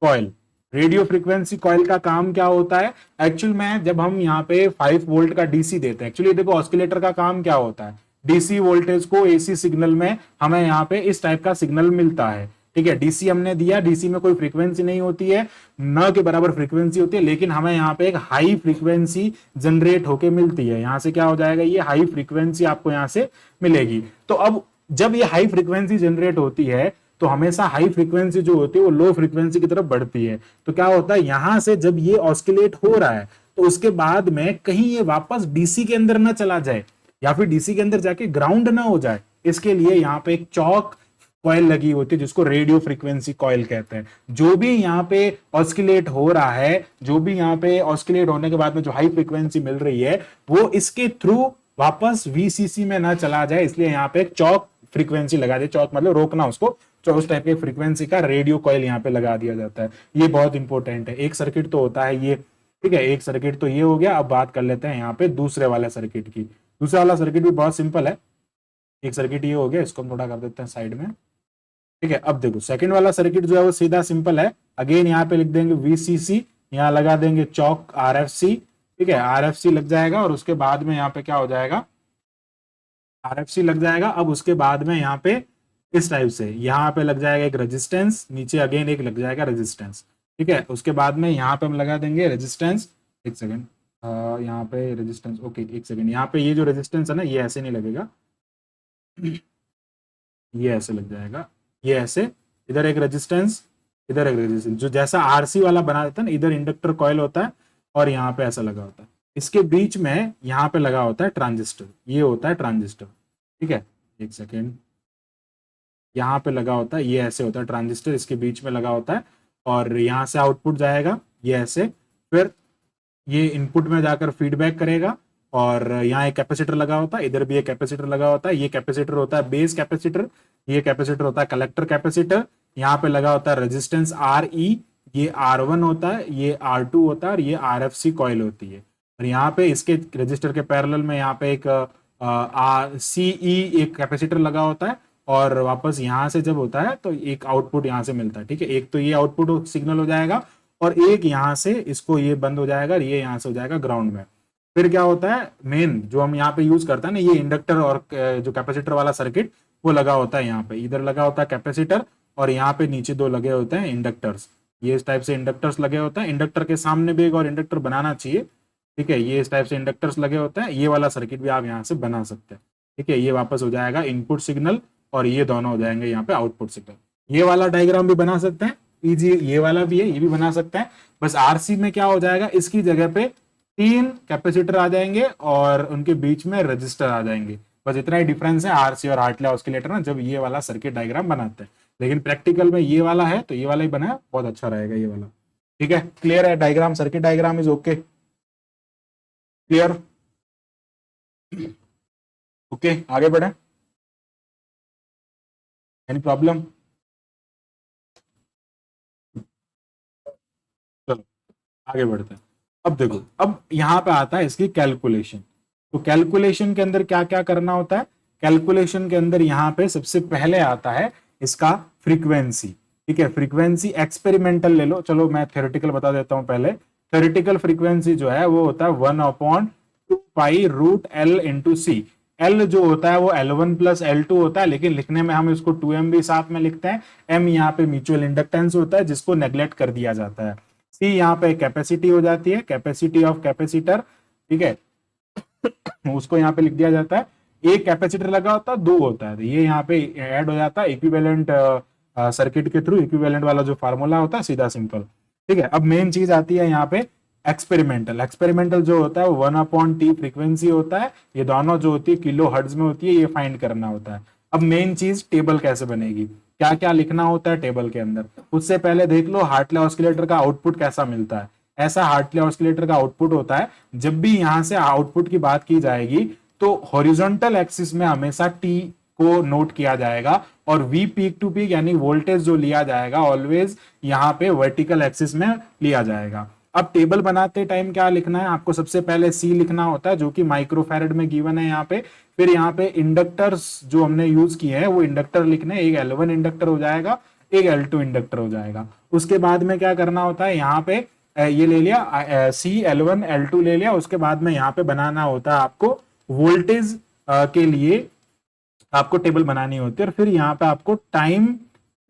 coil. Radio frequency coil का काम क्या होता है, एक्चुअल में जब हम यहाँ पे 5 वोल्ट का डीसी देते हैं, एक्चुअली देखो ऑस्किलेटर का काम क्या होता है, डीसी वोल्टेज को एसी सिग्नल में हमें यहाँ पे इस टाइप का सिग्नल मिलता है, ठीक है। डीसी हमने दिया, डीसी में कोई फ्रीक्वेंसी नहीं होती है, न के बराबर फ्रीक्वेंसी होती है, लेकिन हमें यहाँ पे एक हाई फ्रीक्वेंसी जनरेट होके मिलती है। यहाँ से क्या हो जाएगा, ये हाई फ्रीक्वेंसी आपको यहाँ से मिलेगी। तो अब जब ये हाई फ्रीक्वेंसी जनरेट होती है तो हमेशा हाई फ्रीक्वेंसी जो होती है वो लो फ्रीक्वेंसी की तरफ बढ़ती है। तो क्या होता है, यहां से जब ये ऑस्किलेट हो रहा है तो उसके बाद में कहीं ये वापस डीसी के अंदर ना चला जाए या फिर डीसी के अंदर जाके ग्राउंड ना हो जाए, इसके लिए यहाँ पे एक चौक कॉइल लगी होती है जिसको रेडियो फ्रीक्वेंसी कॉइल कहते हैं। जो भी यहाँ पे ऑस्किलेट हो रहा है, जो भी यहाँ पे ऑस्किलेट होने के बाद में जो हाई फ्रीक्वेंसी मिल रही है वो इसके थ्रू वापस वीसीसी में ना चला जाए, इसलिए यहाँ पे एक चौक फ्रीक्वेंसी लगा दे। चौक मतलब रोकना उसको, तो उस टाइप के फ्रीक्वेंसी का रेडियो कॉइल यहाँ पे लगा दिया जाता है। ये बहुत इंपॉर्टेंट है। एक सर्किट तो होता है ये, ठीक है, एक सर्किट तो ये हो गया। अब बात कर लेते हैं यहाँ पे दूसरे वाले सर्किट की। दूसरा वाला सर्किट भी बहुत सिंपल है। एक सर्किट ये हो गया, इसको हम थोड़ा कर देते हैं साइड में, ठीक है। अब देखो सेकंड वाला सर्किट जो है वो सीधा सिंपल है। अगेन यहाँ पे लिख देंगे वीसीसी, यहाँ लगा देंगे चौक आरएफसी, ठीक है, आरएफसी लग जाएगा और उसके बाद में यहाँ पे क्या हो जाएगा, आरएफसी लग जाएगा। अब उसके बाद में यहाँ पे इस टाइप से यहाँ पे लग जाएगा एक रेजिस्टेंस, नीचे अगेन एक लग जाएगा रेजिस्टेंस, ठीक है। उसके बाद में यहाँ पे हम लगा देंगे रेजिस्टेंस, एक सेकेंड, यहाँ पे रेजिस्टेंस, ओके एक सेकेंड, यहाँ पे ये जो रेजिस्टेंस है ना ये ऐसे नहीं लगेगा, ये ऐसे लग जाएगा, ये ऐसे, इधर एक रेजिस्टेंस, इधर एक रेजिस्टेंस, जो जैसा आरसी वाला बना देता है ना, इधर इंडक्टर कॉइल होता है और यहाँ पे ऐसा लगा होता है। इसके बीच में यहाँ पे लगा होता है ट्रांजिस्टर, ये होता है ट्रांजिस्टर, ठीक है। एक सेकेंड, यहाँ पे लगा होता है, ये ऐसे होता है ट्रांजिस्टर, इसके बीच में लगा होता है और यहाँ से आउटपुट जाएगा ये ऐसे, फिर ये इनपुट में जाकर फीडबैक करेगा और यहाँ एक कैपेसिटर लगा होता है, इधर भी एक कैपेसिटर लगा होता है। ये कैपेसिटर होता है बेस कैपेसिटर, ये कैपेसिटर होता है कलेक्टर कैपेसिटर। यहाँ पे लगा होता है रेजिस्टेंस आर ई, ये R1 होता है, ये R2 होता है और ये RFC कॉइल होती है। और यहाँ पे इसके रजिस्टर के पैरेलल में यहाँ पे एक CE एक कैपेसिटर लगा होता है और वापस यहाँ से जब होता है तो एक आउटपुट यहाँ से मिलता है, ठीक है। एक तो ये आउटपुट सिग्नल हो जाएगा और एक यहाँ से इसको ये बंद हो जाएगा और ये यहाँ से हो जाएगा ग्राउंड में। फिर क्या होता है, मेन जो हम यहाँ पे यूज करते हैं ना, ये इंडक्टर और जो कैपेसिटर वाला सर्किट वो लगा होता है यहाँ पे, इधर लगा होता है कैपेसिटर और यहाँ पे नीचे दो लगे होते हैं इंडक्टर्स। ये इस टाइप से इंडक्टर्स लगे होते हैं, इंडक्टर के सामने भी एक और इंडक्टर बनाना चाहिए, ठीक है। ये इस टाइप से इंडक्टर्स लगे होते हैं, ये वाला सर्किट भी आप यहाँ से बना सकते हैं, ठीक है। ये वापस हो जाएगा इनपुट सिग्नल और ये दोनों हो जाएंगे यहाँ पे आउटपुट सिग्नल। ये वाला डायग्राम भी बना सकते हैं इजी, ये वाला भी है, ये भी बना सकते हैं। बस आरसी में क्या हो जाएगा, इसकी जगह पे 3 कैपेसिटर आ जाएंगे और उनके बीच में रजिस्टर आ जाएंगे, बस इतना ही डिफरेंस है आरसी और हार्टले ऑस्किलेटर ना, जब ये वाला सर्किट डायग्राम बनाते हैं। लेकिन प्रैक्टिकल में ये वाला है तो ये वाला ही बनाया, बहुत अच्छा रहेगा ये वाला, ठीक है। क्लियर है diagram, circuit diagram is okay, clear, okay. आगे बढ़े, एनी प्रॉब्लम? चलो आगे बढ़ते हैं। अब देखो, अब यहाँ पे आता है इसकी कैलकुलेशन। तो कैलकुलेशन के अंदर क्या क्या करना होता है, कैलकुलेशन के अंदर यहाँ पे सबसे पहले आता है इसका फ्रीक्वेंसी, ठीक है। फ्रीक्वेंसी एक्सपेरिमेंटल ले लो, चलो मैं थ्योरेटिकल बता देता हूं पहले। थ्योरेटिकल फ्रीक्वेंसी जो है वो होता है 1/2π√L/C। L जो होता है वो L1 + L2 होता है, लेकिन लिखने में हम इसको 2M भी साथ में लिखते हैं। M यहाँ पे म्यूचुअल इंडक्टेंस होता है जिसको नेग्लेक्ट कर दिया जाता है। C यहाँ पे कैपेसिटी हो जाती है, कैपेसिटी ऑफ कैपेसिटर, ठीक है, उसको यहाँ पे लिख दिया जाता है। एक कैपेसिटर लगा होता है, 2 होता है, तो ये यहाँ पे ऐड हो जाता है इक्विवेलेंट सर्किट के थ्रू। इक्विवेलेंट वाला जो फार्मूला होता है सीधा सिंपल, ठीक है। अब मेन चीज आती है यहाँ पे एक्सपेरिमेंटल। एक्सपेरिमेंटल जो होता है वो 1/T फ्रीक्वेंसी होता है, ये दोनों जो होती है किलो हर्ट्ज में होती है, ये फाइंड करना होता है। अब मेन चीज टेबल कैसे बनेगी, क्या क्या लिखना होता है टेबल के अंदर, उससे पहले देख लो हार्टले ऑस्किलेटर का आउटपुट कैसा मिलता है। ऐसा हार्टले ऑस्किलेटर का आउटपुट होता है, जब भी यहां से आउटपुट की बात की जाएगी तो हॉरिजॉन्टल एक्सिस में हमेशा टी को नोट किया जाएगा और वी पीक टू पीक यानी वोल्टेज जो लिया जाएगा ऑलवेज यहाँ पे वर्टिकल एक्सिस में लिया जाएगा। अब टेबल बनाते टाइम क्या लिखना है आपको, सबसे पहले सी लिखना होता है जो कि माइक्रोफैरड में गिवन है यहाँ पे। फिर यहाँ पे इंडक्टर्स जो हमने यूज किए हैं वो इंडक्टर लिखने, एक L1 इंडक्टर हो जाएगा, एक L2 इंडक्टर हो जाएगा। उसके बाद में क्या करना होता है, यहाँ पे ये ले लिया सी L1 L2 ले लिया, उसके बाद में यहाँ पे बनाना होता है आपको वोल्टेज के लिए आपको टेबल बनानी होती है और फिर यहाँ पे आपको टाइम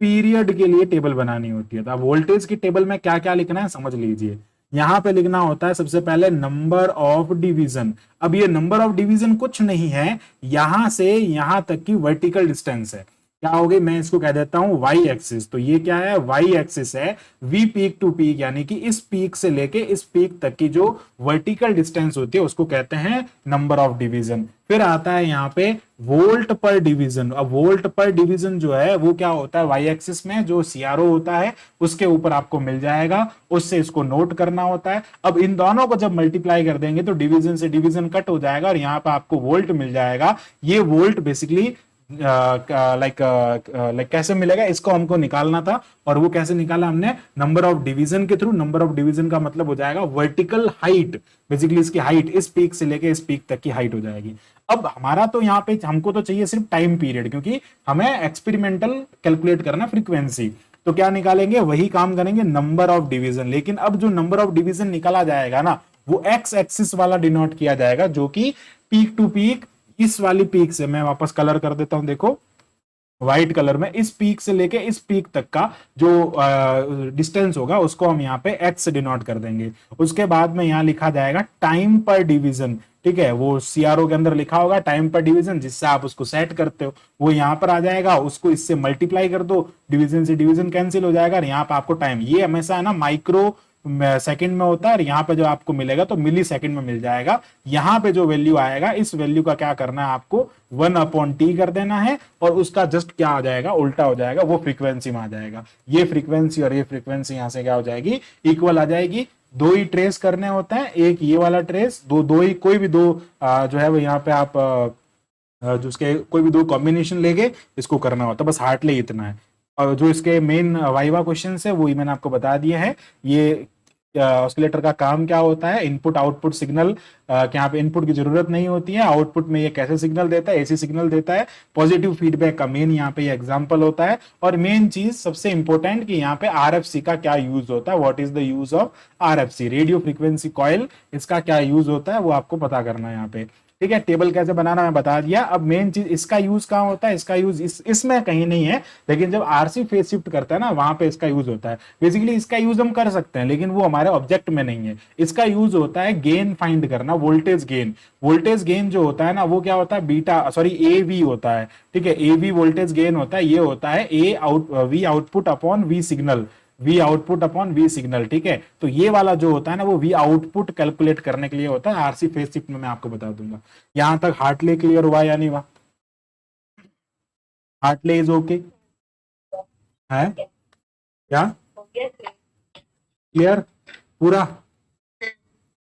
पीरियड के लिए टेबल बनानी होती है। तो अब वोल्टेज की टेबल में क्या क्या लिखना है समझ लीजिए। यहाँ पे लिखना होता है सबसे पहले नंबर ऑफ डिवीजन। अब ये नंबर ऑफ डिवीजन कुछ नहीं है, यहां से यहां तक की वर्टिकल डिस्टेंस है। क्या हो गई, मैं इसको कह देता हूं वाई एक्सिस। तो ये क्या है, वाई एक्सिस है। वी पीक टू पीक यानी कि इस पीक से लेके इस पीक तक की जो वर्टिकल डिस्टेंस होती है उसको कहते हैं नंबर ऑफ डिवीजन। फिर आता है यहाँ पे वोल्ट पर डिवीजन। अब वोल्ट पर डिवीजन जो है वो क्या होता है, वाई एक्सिस में जो सीआरओ होता है उसके ऊपर आपको मिल जाएगा, उससे इसको नोट करना होता है। अब इन दोनों को जब मल्टीप्लाई कर देंगे तो डिवीजन से डिवीजन कट हो जाएगा और यहाँ पे आपको वोल्ट मिल जाएगा। ये वोल्ट बेसिकली लाइक लाइक कैसे मिलेगा, इसको हमको निकालना था और वो कैसे निकाला हमने, नंबर ऑफ डिवीजन के थ्रू। नंबर ऑफ डिवीजन का मतलब हो जाएगा वर्टिकल हाइट, बेसिकली इसकी हाइट इस पीक से लेके इस पीक तक की हाइट हो जाएगी। अब हमारा तो यहाँ पे हमको तो चाहिए सिर्फ टाइम पीरियड, क्योंकि हमें एक्सपेरिमेंटल कैलकुलेट करना फ्रीक्वेंसी। तो क्या निकालेंगे, वही काम करेंगे, नंबर ऑफ डिवीजन। लेकिन अब जो नंबर ऑफ डिवीजन निकाला जाएगा ना वो एक्स एक्सिस वाला डिनोट किया जाएगा, जो कि पीक टू पीक इस वाली पीक से, मैं वापस कलर कर देता हूं, देखो व्हाइट कलर में, इस पीक से लेके इस पीक तक का जो डिस्टेंस होगा उसको हम यहाँ पे एक्स से डिनोट कर देंगे। उसके बाद में यहाँ लिखा जाएगा टाइम पर डिवीजन। ठीक है, वो सीआरओ के अंदर लिखा होगा टाइम पर डिवीजन, जिससे आप उसको सेट करते हो वो यहाँ पर आ जाएगा। उसको इससे मल्टीप्लाई कर दो, डिवीजन से डिवीजन कैंसिल हो जाएगा और यहाँ पे आपको टाइम, ये हमेशा है ना माइक्रो सेकंड में होता है और यहाँ पे जो आपको मिलेगा तो मिली सेकंड में मिल जाएगा। यहाँ पे जो वैल्यू आएगा इस वैल्यू का क्या करना है, आपको 1/t कर देना है और उसका जस्ट क्या आ जाएगा, उल्टा हो जाएगा, वो फ्रीक्वेंसी में आ जाएगा। ये फ्रीक्वेंसी और ये फ्रीक्वेंसी यहाँ से क्या हो जाएगी, इक्वल आ जाएगी। दो ही ट्रेस करने होते हैं, एक ये वाला ट्रेस, दो दो ही, कोई भी दो जो है वो यहाँ पे आप जो उसके कोई भी दो कॉम्बिनेशन लेके इसको करना होता है, बस हार्डली इतना है। और जो इसके मेन वाइवा क्वेश्चन है वो ही मैंने आपको बता दिया है। ये ऑसिलेटर का काम क्या होता है, इनपुट आउटपुट सिग्नल, यहाँ पे इनपुट की जरूरत नहीं होती है, आउटपुट में ये कैसे सिग्नल देता है, एसी सिग्नल देता है। पॉजिटिव फीडबैक का मेन यहाँ पे एग्जांपल होता है। और मेन चीज सबसे इंपॉर्टेंट कि यहाँ पे आरएफसी का क्या यूज होता है, what is the use of RFC, radio frequency coil, इसका क्या यूज होता है वो आपको पता करना है यहाँ पे। ठीक है, टेबल कैसे बनाना मैं बता दिया। अब मेन चीज इसका यूज कहाँ होता है, इसका यूज इसमें कहीं नहीं है, लेकिन जब आरसी फेज शिफ्ट करता है ना वहां पे इसका यूज होता है। बेसिकली इसका यूज हम कर सकते हैं लेकिन वो हमारे ऑब्जेक्ट में नहीं है। इसका यूज होता है गेन फाइंड करना, वोल्टेज गेन। वोल्टेज गेन जो होता है ना वो क्या होता है, बीटा सॉरी ए वी होता है। ठीक है, ए वी वोल्टेज गेन होता है, ये होता है A out V output upon V signal, V output upon V signal. ठीक है, तो ये वाला जो होता है ना वो वी आउटपुट कैलकुलेट करने के लिए होता है। आरसी फेज शिफ्ट में मैं आपको बता दूंगा। यहां तक हार्टली क्लियर हुआ या नहीं हुआ, हार्टली इज ओके है क्या, क्लियर पूरा।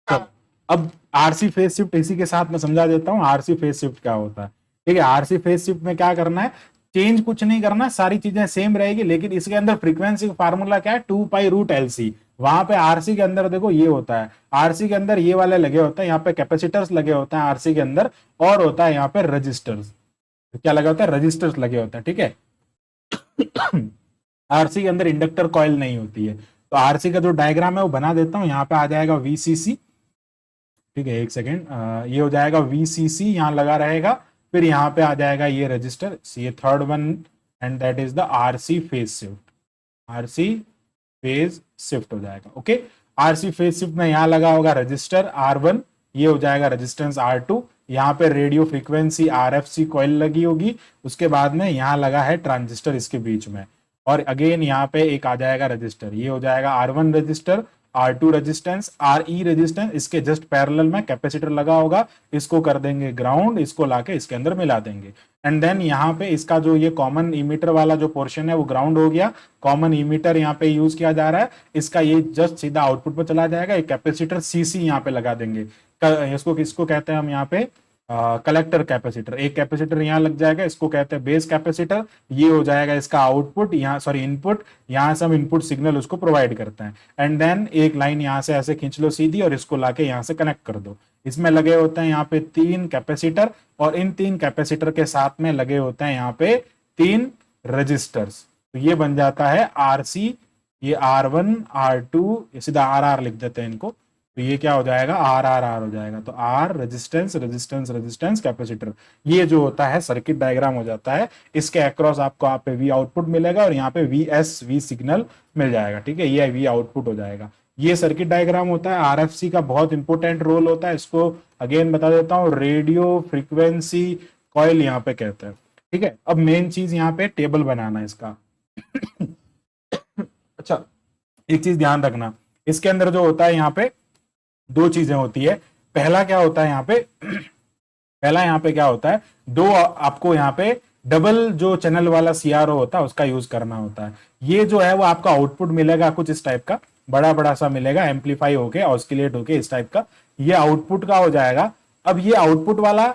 चलो, अब आरसी फेज शिफ्ट इसी के साथ मैं समझा देता हूं आरसी फेज शिफ्ट क्या होता है। ठीक है, आरसी फेज शिफ्ट में क्या करना है, चेंज कुछ नहीं करना, सारी चीजें सेम रहेगी, लेकिन इसके अंदर फ्रीक्वेंसी का फार्मूला क्या है, 2π√LC। वहां पे आरसी के अंदर देखो ये होता है, आरसी के अंदर ये वाले लगे होते हैं, यहाँ पे कैपेसिटर्स लगे होते हैं आरसी के अंदर, और होता है यहाँ पे रजिस्टर्स। क्या लगा होता है, रजिस्टर्स लगे होते हैं। ठीक है, आरसी के अंदर इंडक्टर कॉइल नहीं होती है। तो आरसी का जो डायग्राम है वो बना देता हूं, यहाँ पे आ जाएगा वीसीसी। ठीक है, एक सेकेंड, ये हो जाएगा वीसीसी, यहाँ लगा रहेगा। फिर यहाँ पे आ जाएगा ये रजिस्टर, ये third one, and that is the RC phase shift. RC phase shift हो जाएगा। ओके, आरसी फेज शिफ्ट में यहाँ लगा होगा रजिस्टर R1, ये हो जाएगा रेजिस्टेंस R2, यहाँ पे रेडियो फ्रीक्वेंसी RFC कॉइल लगी होगी। उसके बाद में यहाँ लगा है ट्रांजिस्टर इसके बीच में, और अगेन यहाँ पे एक आ जाएगा रजिस्टर, ये हो जाएगा R1 register, R2 resistance, RE resistance, इसके जस्ट पैरेलल में कैपेसिटर लगा होगा, इसको कर देंगे ग्राउंड, इसको लाके इसके अंदर मिला देंगे। एंड देन यहाँ पे इसका जो ये कॉमन इमीटर वाला जो पोर्शन है वो ग्राउंड हो गया, कॉमन इमीटर यहाँ पे यूज किया जा रहा है, इसका ये जस्ट सीधा आउटपुट पर चला जाएगा। एक कैपेसिटर CC यहाँ पे लगा देंगे, इसको किसको कहते हैं हम यहाँ पे, कलेक्टर कैपेसिटर। एक कैपेसिटर यहाँ लग जाएगा, इसको कहते हैं बेस कैपेसिटर। ये हो जाएगा इसका आउटपुट, यहाँ सॉरी इनपुट, यहाँ से हम इनपुट सिग्नल उसको प्रोवाइड करते हैं। एंड देन एक लाइन यहाँ से ऐसे खींच लो सीधी और इसको लाके यहाँ से कनेक्ट कर दो। इसमें लगे होते हैं यहाँ पे 3 कैपेसिटर, और इन 3 कैपेसिटर के साथ में लगे होते हैं यहाँ पे 3 रजिस्टर्स। तो ये बन जाता है RC, ये R1 R2, ये सीधा RR लिख देते हैं इनको। तो ये क्या हो जाएगा, RR हो जाएगा। तो R resistance resistance resistance capacitor, ये जो होता है सर्किट डायग्राम हो जाता है। इसके अक्रॉस आपको यहाँ पे V आउटपुट मिलेगा और यहाँ पे V सिग्नल मिल जाएगा। ठीक है, ये V आउटपुट हो जाएगा। ये सर्किट डायग्राम होता है। RFC का बहुत इंपॉर्टेंट रोल होता है, इसको अगेन बता देता हूँ, रेडियो फ्रीक्वेंसी कॉइल यहाँ पे कहते हैं। ठीक है, अब मेन चीज यहाँ पे टेबल बनाना है इसका। अच्छा, एक चीज ध्यान रखना, इसके अंदर जो होता है यहाँ पे दो चीजें होती है। पहला क्या होता है यहाँ पे, पहला यहाँ पे क्या होता है, दो आपको यहाँ पे डबल जो चैनल वाला सीआरओ होता है उसका यूज करना होता है। ये जो है वो आपका आउटपुट मिलेगा कुछ इस टाइप का, बड़ा बड़ा सा मिलेगा, एम्पलीफाई होके ऑस्किलेट होके इस टाइप का, ये आउटपुट का हो जाएगा। अब ये आउटपुट वाला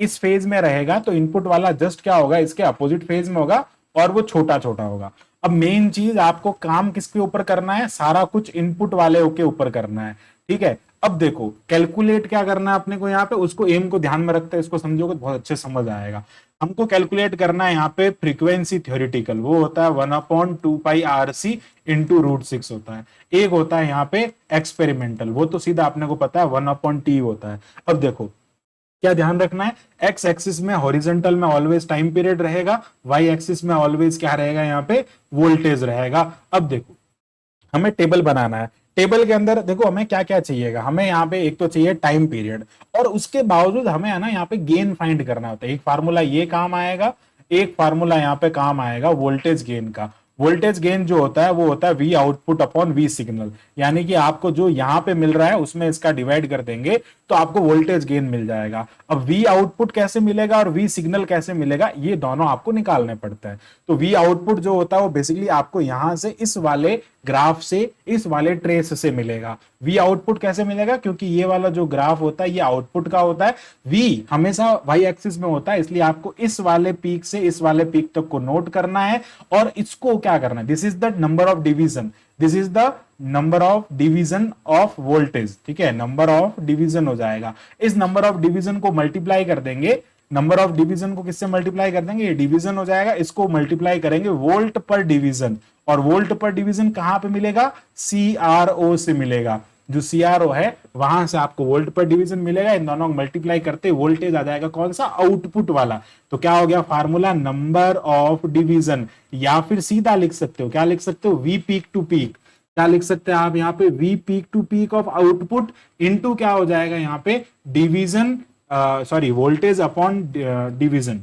इस फेज में रहेगा, तो इनपुट वाला जस्ट क्या होगा, इसके अपोजिट फेज में होगा और वो छोटा छोटा होगा। अब मेन चीज आपको काम किसके ऊपर करना है, सारा कुछ इनपुट वाले के ऊपर करना है। ठीक है, अब देखो कैलकुलेट क्या करना है अपने को यहाँ पे, उसको एम को ध्यान में रखते हैं, इसको समझोगे तो बहुत अच्छे समझ आएगा। हमको कैलकुलेट करना है यहाँ पे फ्रीक्वेंसी थ्योरेटिकल, वो होता है 1/2πRC इंटू √6 होता है। एक होता है यहाँ पे एक्सपेरिमेंटल, वो तो सीधा आपने को पता है 1/T होता है। अब देखो क्या ध्यान रखना है, एक्स एक्सिस में हॉरिजेंटल में ऑलवेज टाइम पीरियड रहेगा, वाई एक्सिस में ऑलवेज क्या रहेगा, यहाँ पे वोल्टेज रहेगा। अब देखो हमें टेबल बनाना है, टेबल के अंदर देखो हमें क्या क्या चाहिएगा, हमें यहाँ पे एक तो चाहिए टाइम पीरियड, और उसके बावजूद हमें है ना यहाँ पे गेन फाइंड करना होता है। एक फार्मूला ये काम आएगा, एक फार्मूला यहाँ पे काम आएगा वोल्टेज गेन का। वोल्टेज गेन जो होता है वो होता है V output upon V signal, यानी कि आपको जो यहाँ पे मिल रहा है उसमें इसका डिवाइड कर देंगे तो आपको वोल्टेज गेन मिल जाएगा। अब वी आउटपुट कैसे मिलेगा और वी सिग्नल कैसे मिलेगा, ये दोनों आपको निकालने पड़ते हैं। तो वी आउटपुट जो होता है वो बेसिकली आपको यहां से इस वाले ग्राफ से, इस वाले ट्रेस से मिलेगा। वी आउटपुट कैसे मिलेगा, क्योंकि ये वाला जो ग्राफ होता है ये आउटपुट का होता है, वी हमेशा वाई एक्सिस में होता है, इसलिए आपको इस वाले पीक से इस वाले पीक तक को नोट करना है और इसको क्या करना है, this is the number of division, this is the number of division of voltage. ठीक है, नंबर ऑफ डिवीजन हो जाएगा, इस नंबर ऑफ डिवीजन को मल्टीप्लाई कर देंगे, नंबर ऑफ डिवीजन को किससे मल्टीप्लाई कर देंगे, ये डिवीजन हो जाएगा, इसको मल्टीप्लाई करेंगे वोल्ट पर डिवीजन, और वोल्ट पर डिवीजन कहां पे मिलेगा, सीआरओ से मिलेगा। जो सीआरओ है वहां से आपको वोल्ट पर डिवीजन मिलेगा, इन दोनों को मल्टीप्लाई करते वोल्टेज आ जाएगा कौन सा, आउटपुट वाला। तो क्या हो गया फार्मूला, नंबर ऑफ डिवीजन, या फिर सीधा लिख सकते हो, क्या लिख सकते हो, वी पीक टू पीक, क्या लिख सकते हैं आप यहाँ पे, V peak to peak of output into क्या हो जाएगा यहाँ पे, division, sorry voltage upon division,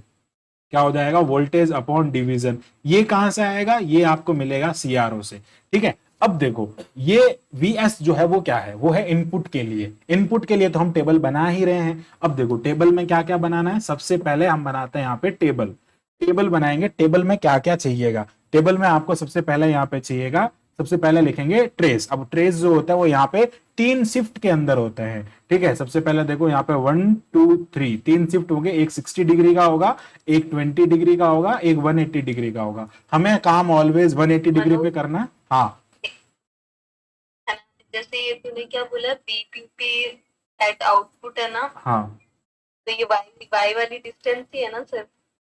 क्या हो जाएगा, वोल्टेज अपॉन डिवीजन। ये कहां से आएगा, ये आपको मिलेगा सीआरओ से। ठीक है, अब देखो ये वीएस जो है वो क्या है, वो है इनपुट के लिए, इनपुट के लिए तो हम टेबल बना ही रहे हैं। अब देखो टेबल में क्या क्या बनाना है, सबसे पहले हम बनाते हैं यहाँ पे टेबल, टेबल बनाएंगे, टेबल में क्या क्या चाहिएगा, टेबल में आपको सबसे पहले यहाँ पे चाहिएगा, सबसे पहले लिखेंगे ट्रेस। अब ट्रेस जो होता है वो यहाँ पे 3 शिफ्ट के अंदर होते हैं। ठीक है, सबसे पहले देखो यहाँ पे 1 2 3 3 शिफ्ट होंगे, एक 60 डिग्री का होगा, एक 20 डिग्री का होगा, एक 180 डिग्री का होगा। हमें काम ऑलवेज 180 डिग्री पे करना है। हाँ जैसे ये तूने क्या बोला, बीपीपी एट आउटपुट है ना, हाँ, तो ये वाई वाली डिस्टेंस ही है ना सर।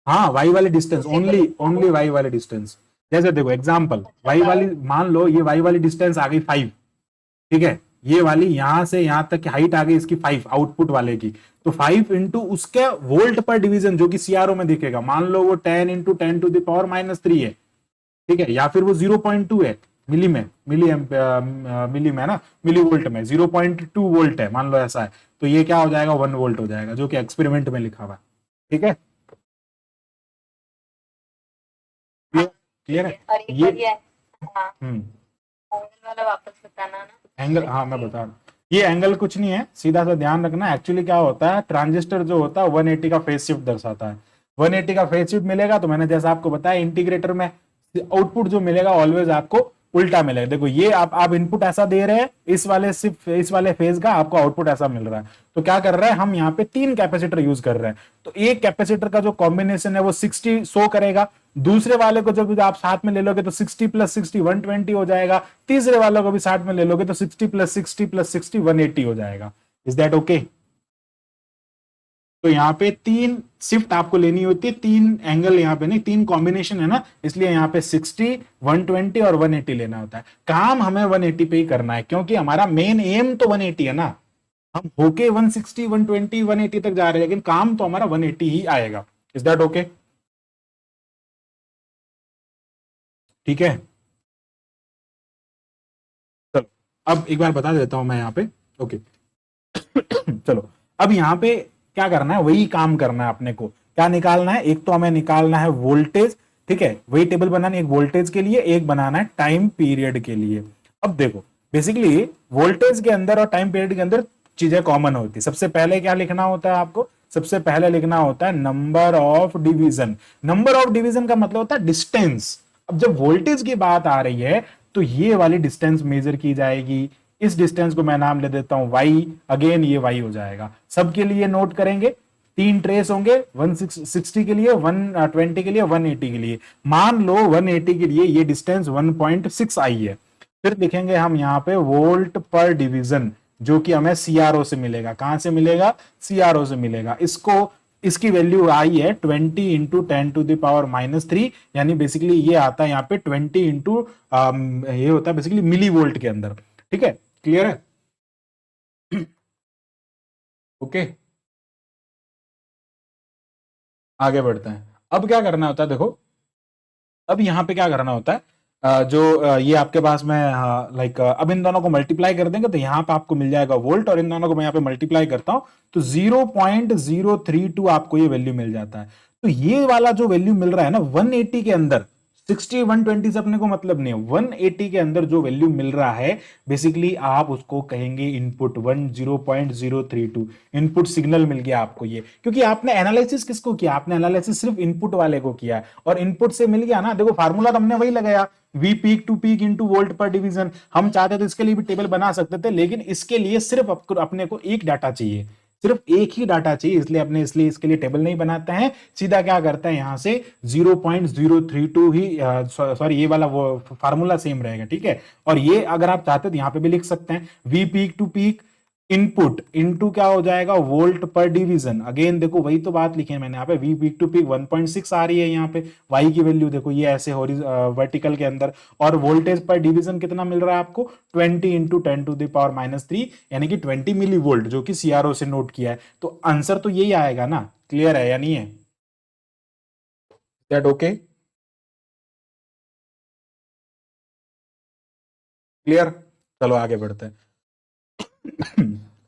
हाँ वाई वाली डिस्टेंस, ओनली वाई वाली डिस्टेंस। जैसे देखो एग्जाम्पल, वाई वाली मान लो ये वाई वाली डिस्टेंस आ गई 5, ठीक है, ये वाली यहां से यहां तक की हाइट आ गई इसकी 5 आउटपुट वाले की, तो 5 इंटू उसके वोल्ट पर डिवीजन जो कि सीआरओ में दिखेगा, मान लो वो 10 इंटू 10⁻³ है। ठीक है, या फिर वो 0.2 है, मिली में, मिली में ना, मिली वोल्ट में 0.2 वोल्ट है, मान लो ऐसा है, तो ये क्या हो जाएगा 1 वोल्ट हो जाएगा, जो कि एक्सपेरिमेंट में लिखा हुआ है। ठीक है, क्लियर है और एक ये, बार ये हाँ एंगल वाला वापस बताना ना। एंगल, हाँ मैं बता रहा हूँ, ये एंगल कुछ नहीं है, सीधा सा ध्यान रखना। एक्चुअली क्या होता है, ट्रांजिस्टर जो होता है 180 का फेज शिफ्ट दर्शाता है, 180 का फेज शिफ्ट मिलेगा, तो मैंने जैसा आपको बताया इंटीग्रेटर में आउटपुट जो मिलेगा ऑलवेज आपको उल्टा मिलेगा। देखो ये आप इनपुट ऐसा दे रहे हैं, इस वाले फेज का आपको आउटपुट ऐसा मिल रहा है, तो क्या कर रहे हैं हम यहाँ पे 3 कैपेसिटर यूज कर रहे हैं, तो एक कैपेसिटर का जो कॉम्बिनेशन है वो 60 शो करेगा, दूसरे वाले को जब आप साथ में ले लोगे तो 60 + 60 120 हो जाएगा, तीसरे वाले को भी साथ में ले लोगे तो 60 + 60 + 60 180 हो जाएगा। Is that okay? तो यहाँ पे 3 शिफ्ट आपको लेनी होती है, 3 एंगल यहाँ पे नहीं, 3 कॉम्बिनेशन है ना, इसलिए यहाँ पे 60 120 और 180 लेना होता है। काम हमें 180 पे ही करना है, क्योंकि हमारा मेन एम तो 180 है ना, हम होके 160 120 180 तक जा रहे हैं, लेकिन काम तो हमारा 180 ही आएगा। Is that okay? ठीक है, चलो अब एक बार बता देता हूं मैं यहाँ पे। ओके चलो अब यहाँ पे क्या करना है, वही काम करना है अपने को। क्या निकालना है, एक तो हमें निकालना है वोल्टेज, ठीक है, वही टेबल बनानी है, एक वोल्टेज के लिए, एक बनाना है टाइम पीरियड के लिए। अब देखो बेसिकली वोल्टेज के अंदर और टाइम पीरियड के अंदर चीजें कॉमन होती है। सबसे पहले क्या लिखना होता है आपको, सबसे पहले लिखना होता है number of division. Number of division का मतलब होता है डिस्टेंस। अब जब वोल्टेज की बात आ रही है तो ये वाली डिस्टेंस मेजर की जाएगी। इस डिस्टेंस को मैं नाम ले देता हूं वाई, अगेन ये वाई हो जाएगा। सबके लिए नोट करेंगे, तीन ट्रेस होंगे, 160 के लिए, 120 के लिए, 180 के लिए। मान लो 180 के लिए ये डिस्टेंस 1.6 आई है। फिर लिखेंगे हम यहाँ पे वोल्ट पर डिवीजन, जो कि हमें सीआरओ से मिलेगा। कहां से मिलेगा, सीआरओ से मिलेगा। इसको इसकी वैल्यू आई है 20 इंटू 10⁻³ यानी बेसिकली ये आता है यहाँ पे 20 इंटू ये होता है बेसिकली मिली वोल्ट के अंदर। ठीक है, क्लियर है? ओके, आगे बढ़ते हैं। अब क्या करना होता है देखो, अब यहाँ पे क्या करना होता है, ये आपके पास में लाइक अब इन दोनों को मल्टीप्लाई कर देंगे तो यहाँ पे आपको मिल जाएगा वोल्ट, और इन दोनों को मैं यहाँ पे मल्टीप्लाई करता हूं तो 0.032 आपको ये वैल्यू मिल जाता है। तो ये वाला जो वैल्यू मिल रहा है ना 180 के अंदर, 60 120 से अपने को मतलब नहीं है, 180 के अंदर जो वैल्यू मिल रहा है बेसिकली आप उसको कहेंगे इनपुट 0.032। इनपुट सिग्नल मिल गया आपको ये, क्योंकि आपने एनालिसिस किसको किया, आपने एनालिसिस सिर्फ इनपुट वाले को किया है, और इनपुट से मिल गया ना। देखो फार्मूला तो हमने वही लगाया, V peak to peak into volt पर डिवीजन। हम चाहते तो इसके लिए भी टेबल बना सकते थे, लेकिन इसके लिए सिर्फ अपने को एक डाटा चाहिए, सिर्फ एक ही डाटा चाहिए, इसलिए अपने इसलिए इसके लिए टेबल नहीं बनाते हैं। सीधा क्या करते हैं यहां से 0.032 ही, सॉरी ये वाला वो फार्मूला सेम रहेगा, ठीक है। और ये अगर आप चाहते तो यहां पे भी लिख सकते हैं V peak to peak input into क्या हो जाएगा वोल्ट पर डिवीजन। अगेन देखो वही तो बात लिखी है मैंने यहाँ पे, वी पीक टू पीक 1.6 आ रही है यहाँ पे, वाई की वैल्यू देखो ये ऐसे वर्टिकल के अंदर, और वोल्टेज पर डिवीजन कितना मिल रहा है आपको 20 इंटू 10⁻³ यानी कि 20 मिली वोल्ट, जो कि सीआरओ से नोट किया है। तो आंसर तो यही आएगा ना, क्लियर है या नहीं है? That okay, clear. चलो आगे बढ़ते हैं।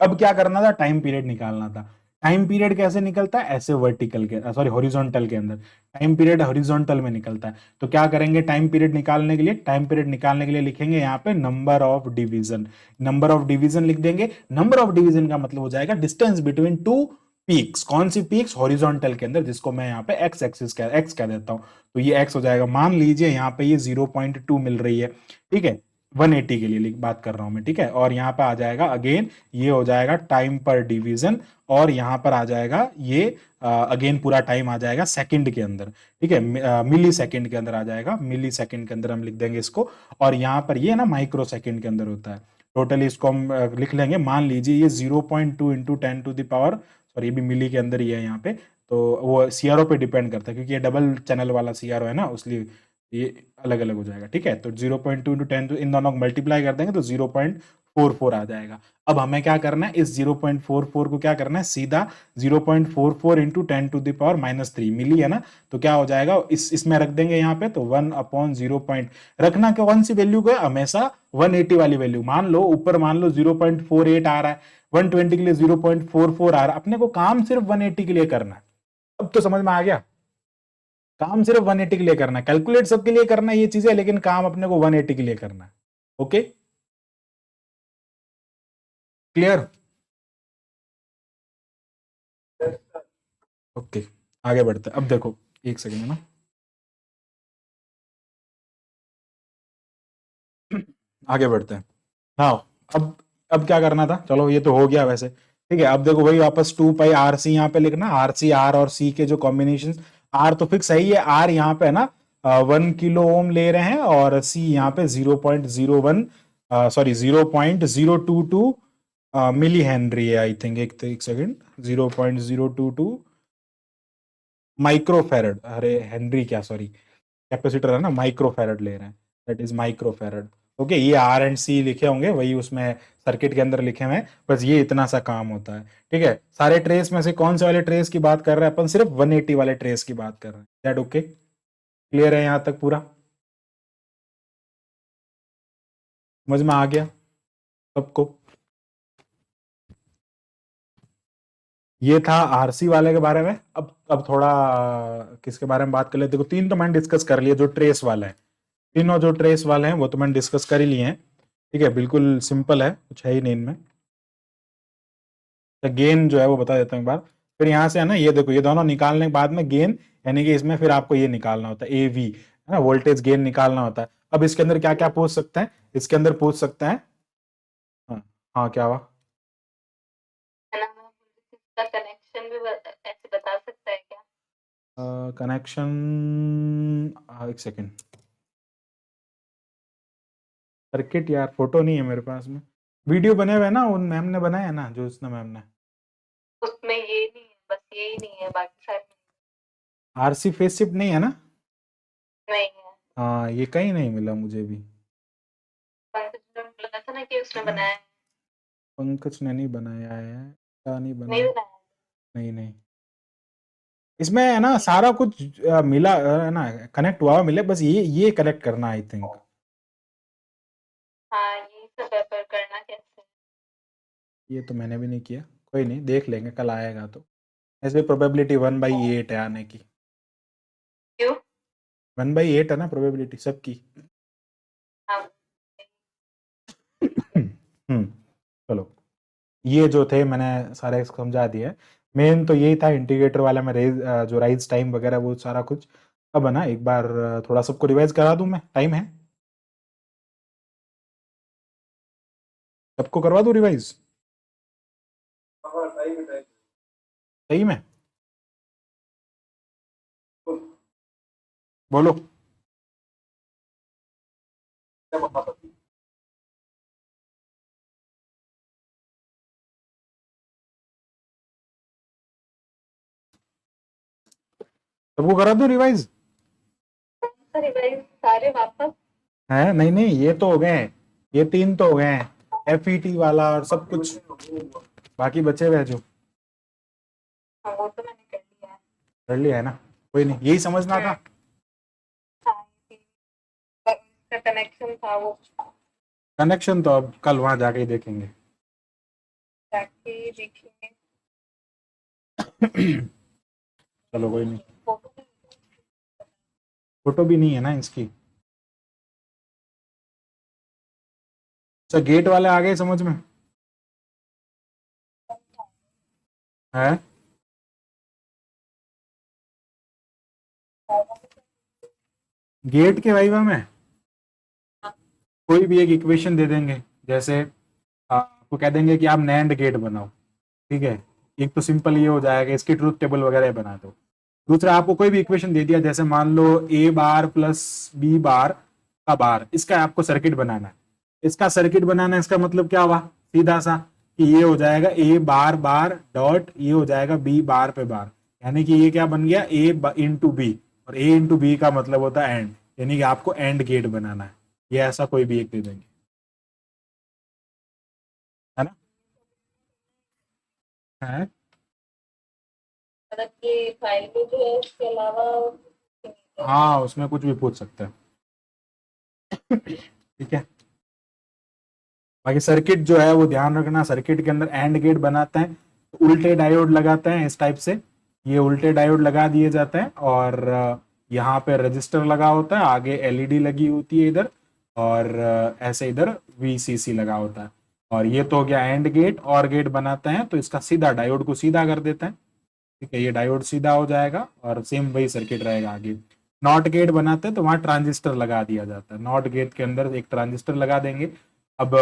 अब क्या करना था, टाइम पीरियड निकालना था। टाइम पीरियड कैसे निकलता है, ऐसे वर्टिकल के सॉरी हॉरिजॉन्टल के अंदर टाइम पीरियड हॉरिजॉन्टल में निकलता है। तो क्या करेंगे टाइम पीरियड निकालने के लिए, टाइम पीरियड निकालने के लिए लिखेंगे यहाँ पे number of division. Number of division लिख देंगे। नंबर ऑफ डिवीजन का मतलब हो जाएगा डिस्टेंस बिटवीन टू पीक्स। कौन सी पीक्स, हॉरिजॉन्टल के अंदर, जिसको मैं यहाँ पे एक्स एक्सिस एक्स कह देता हूँ। तो ये एक्स हो जाएगा। मान लीजिए यहाँ पे ये 0.2 मिल रही है, ठीक है, 180 के लिए बात कर रहा हूं मैं, ठीक है। और यहाँ पे आ जाएगा अगेन ये हो जाएगा टाइम पर डिवीजन, और यहाँ पर आ जाएगा ये अगेन पूरा टाइम आ जाएगा सेकंड के अंदर, ठीक है, मिली सेकंड के अंदर आ जाएगा, मिली सेकंड के अंदर हम लिख देंगे इसको। और यहाँ पर ये ना माइक्रो सेकंड के अंदर होता है। टोटली इसको हम लिख लेंगे। मान लीजिए ये 0.2 इंटू 10⁻, सॉरी ये भी मिली के अंदर ही है यहाँ पे, तो वो सीआरओ पे डिपेंड करता है, क्योंकि ये डबल चैनल वाला सीआरओ है ना, इसलिए ये अलग अलग हो जाएगा, ठीक है। तो 0.2 इंटू 10 इन दोनों को मल्टीप्लाई कर देंगे तो 0.44 आ जाएगा। अब हमें क्या करना है, इस 0.44 को क्या करना है, सीधा 0.44 इंटू 10⁻³ मिली है ना, तो क्या हो जाएगा, इसमें रख देंगे यहाँ पे, तो 1/0 पॉइंट रखना, कौन सी वैल्यू को, हमेशा 180 वाली वैल्यू। मान लो ऊपर मान लो 0.48 आ रहा है, 120 के लिए 0.44 आ रहा है, अपने को काम सिर्फ 180 के लिए करना है। अब तो समझ में आ गया, काम सिर्फ 180 के लिए करना है, कैलकुलेट सबके लिए करना है ये चीजें, लेकिन काम अपने को 180 के लिए करना है। Okay, clear. ओके, आगे बढ़ते हैं। अब देखो एक सेकंड है ना, आगे बढ़ते हैं। हाँ, अब क्या करना था, चलो ये तो हो गया वैसे, ठीक है। अब देखो वही वापस 2πRC यहाँ पे लिखना, RC आर और सी के जो कॉम्बिनेशन, आर तो फिक्स है ही है, आर यहाँ पे है ना 1 किलो ओम ले रहे हैं, और सी यहाँ पे 0.01 सॉरी 0.022 मिली हेनरी है आई थिंक, एक सेकेंड, 0.022 माइक्रोफेरड, अरे हेनरी क्या, सॉरी कैपेसिटर है ना, माइक्रोफेरड ले रहे हैं, दैट इज माइक्रोफेरड। ओके, ये आर एंड सी लिखे होंगे वही उसमें सर्किट के अंदर लिखे हुए हैं, बस ये इतना सा काम होता है, ठीक है। सारे ट्रेस में से कौन से वाले ट्रेस की बात कर रहे हैं अपन, सिर्फ 180 वाले ट्रेस की बात कर रहे हैं। दैट ओके, क्लियर है यहाँ तक पूरा, समझ में आ गया सबको? ये था आरसी वाले के बारे में। अब थोड़ा किसके बारे में बात कर लेते। देखो, तीन तो मैंने डिस्कस कर लिया, जो ट्रेस वाला है। तीनों जो ट्रेस वाले हैं वो तो मैंने डिस्कस कर ही लिए हैं। ठीक है, बिल्कुल सिंपल है, कुछ है ही नहीं इनमें। तो गेन जो है वो बता देता हूँ एक बार। फिर यहाँ से है ना, ये देखो, ये दोनों निकालने के बाद में गेन, यानी कि इसमें फिर आपको ये निकालना होता है AV, है ना, वोल्टेज गेन निकालना होता है। अब इसके अंदर क्या क्या पूछ सकते हैं, इसके अंदर पूछ सकते हैं। हाँ, हाँ, क्या हुआ? है ना, इसका कनेक्शन भी ऐसे बता सकता है क्या? कनेक्शन, एक सेकेंड। सर्किट यार, फोटो नहीं है मेरे पास में। वीडियो बने हुए हैं ना, उन मैम ने बनाया है ना, जो उसने मैम ने। उसमें ये नहीं है, बस यही नहीं है, बाकी सारे आरसी फेस शिफ्ट नहीं है ना? नहीं है। हाँ, ये कहीं नहीं मिला मुझे भी। पंकज ने बोला था ना कि उसने बनाया है। पंकज ने नहीं बनाया है, क्या नहीं नहीं बनाया? बनाया। नहीं, नहीं, इसमें है ना सारा कुछ मिला है ना, कनेक्ट हुआ मिले, बस ये कनेक्ट करना, आई थिंक। हाँ, ये सब है, पर करना कैसे? ये तो मैंने भी नहीं किया, कोई नहीं, देख लेंगे, कल आएगा तो। ऐसे प्रोबेबिलिटी 1/8 है आने की। क्यों? 1/8 है ना प्रोबेबिलिटी सबकी। हाँ। हम्म, चलो, ये जो थे मैंने सारे समझा दिए। मेन तो यही था इंटीग्रेटर वाला में, जो राइज टाइम वगैरह वो सारा कुछ। अब है ना, एक बार थोड़ा सबको रिवाइज करा दूं मैं, टाइम है? सबको करवा दूं रिवाइज? सही में? बोलो। सबको करा दूं रिवाइज? रिवाइज सारे वापस। है नहीं, नहीं, ये तो हो गए हैं। ये तीन तो हो गए हैं, FET वाला और सब कुछ। बाकी बचे हुए हैं जो। हाँ, वो तो मैंने कर लिया है। कर लिया है ना, कोई नहीं, यही समझना था। हाँ, इसका कनेक्शन था वो, कनेक्शन तो अब कल वहां जाके ही देखेंगे। जाके देखेंगे। चलो, कोई नहीं। फोटो फोटो भी नहीं है ना इसकी। अच्छा, गेट वाले आ गए समझ में? है? गेट के वाइवा में कोई भी एक इक्वेशन दे देंगे, जैसे आपको कह देंगे कि आप नैंड गेट बनाओ। ठीक है, एक तो सिंपल ये हो जाएगा, इसकी ट्रूथ टेबल वगैरह बना दो। दूसरा, आपको कोई भी इक्वेशन दे दिया, जैसे मान लो A बार प्लस B बार का बार, इसका आपको सर्किट बनाना है। इसका सर्किट बनाना है, इसका मतलब क्या हुआ, सीधा सा, कि ये हो जाएगा A बार बार डॉट, ये हो जाएगा B बार पे बार। यानी कि ये क्या बन गया, A इंटू बी, और A इंटू बी का मतलब होता है एंड, यानी कि आपको एंड गेट बनाना है। ये ऐसा कोई भी एक दे देंगे, है ना? है? मतलब ये फाइल में जो है, इसके अलावा हाँ, उसमें कुछ भी पूछ सकते हैं। ठीक है, बाकी सर्किट जो है वो ध्यान रखना, सर्किट के अंदर एंड गेट बनाते हैं तो उल्टे डायोड लगाते हैं इस टाइप से। ये उल्टे डायोड लगा दिए जाते हैं, और यहाँ पे रजिस्टर लगा होता है, आगे LED लगी होती है इधर, और ऐसे इधर VCC लगा होता है। और ये तो हो गया एंड गेट। और गेट बनाते हैं तो इसका सीधा डायोड को सीधा कर देते हैं। ठीक है, ये डायोड सीधा हो जाएगा, और सेम वही सर्किट रहेगा आगे। नॉट गेट बनाते हैं तो वहां ट्रांजिस्टर लगा दिया जाता है, नॉट गेट के अंदर एक ट्रांजिस्टर लगा देंगे। अब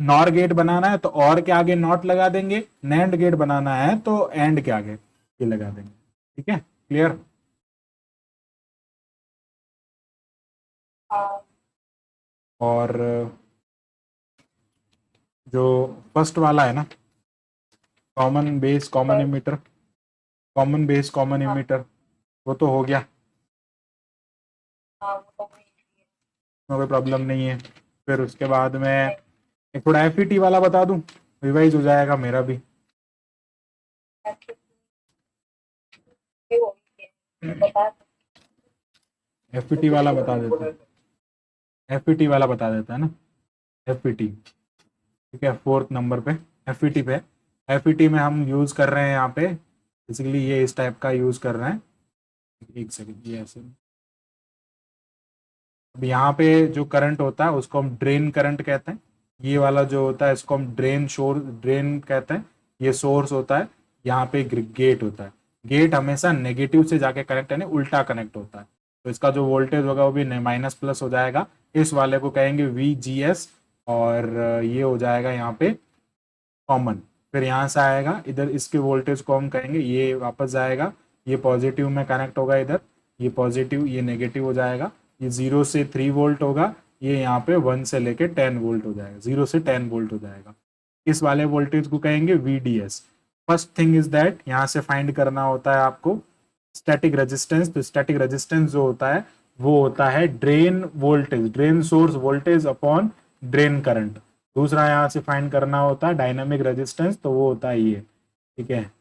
नॉर गेट बनाना है तो और के आगे नॉट लगा देंगे, नैंड गेट बनाना है तो एंड के आगे ये लगा देंगे। ठीक है, क्लियर? और जो फर्स्ट वाला है ना, common base common emitter, common base common emitter, वो तो हो गया, कोई प्रॉब्लम नहीं है। फिर उसके बाद में एक थोड़ा FET वाला बता दूं, रिवाइज हो जाएगा मेरा भी। FET वाला बता देते हैं, FET वाला बता देता है ना, FET। ठीक है, 4th नंबर पे FET पे एफईटी में हम यूज कर रहे हैं यहाँ पे बेसिकली ये इस टाइप का यूज कर रहे हैं। एक सेकंड, ये ऐसे। अब यहाँ पे जो करंट होता है उसको हम ड्रेन करंट कहते हैं। ये वाला जो होता है इसको हम ड्रेन कहते हैं। ये सोर्स होता है। यहाँ पे गेट होता है। गेट हमेशा नेगेटिव से जाके कनेक्ट यानी उल्टा कनेक्ट होता है, तो इसका जो वोल्टेज होगा वो भी माइनस प्लस हो जाएगा। इस वाले को कहेंगे VGS, और ये हो जाएगा यहाँ पे कॉमन। फिर यहाँ से आएगा इधर, इसके वोल्टेज को हम कहेंगे, ये वापस जाएगा, ये पॉजिटिव में कनेक्ट होगा इधर, ये पॉजिटिव ये नेगेटिव हो जाएगा। ये 0 से 3 वोल्ट होगा, ये यहाँ पे 1 से लेके 10 वोल्ट हो जाएगा, 0 से 10 वोल्ट हो जाएगा। इस वाले वोल्टेज को कहेंगे VDS। First thing is that यहाँ से फाइंड करना होता है आपको स्टैटिक रेजिस्टेंस। तो स्टैटिक रेजिस्टेंस जो होता है वो होता है drain voltage, drain source voltage upon drain current. दूसरा यहाँ से फाइंड करना होता है डायनामिक रेजिस्टेंस, तो वो होता है ये, ठीक है।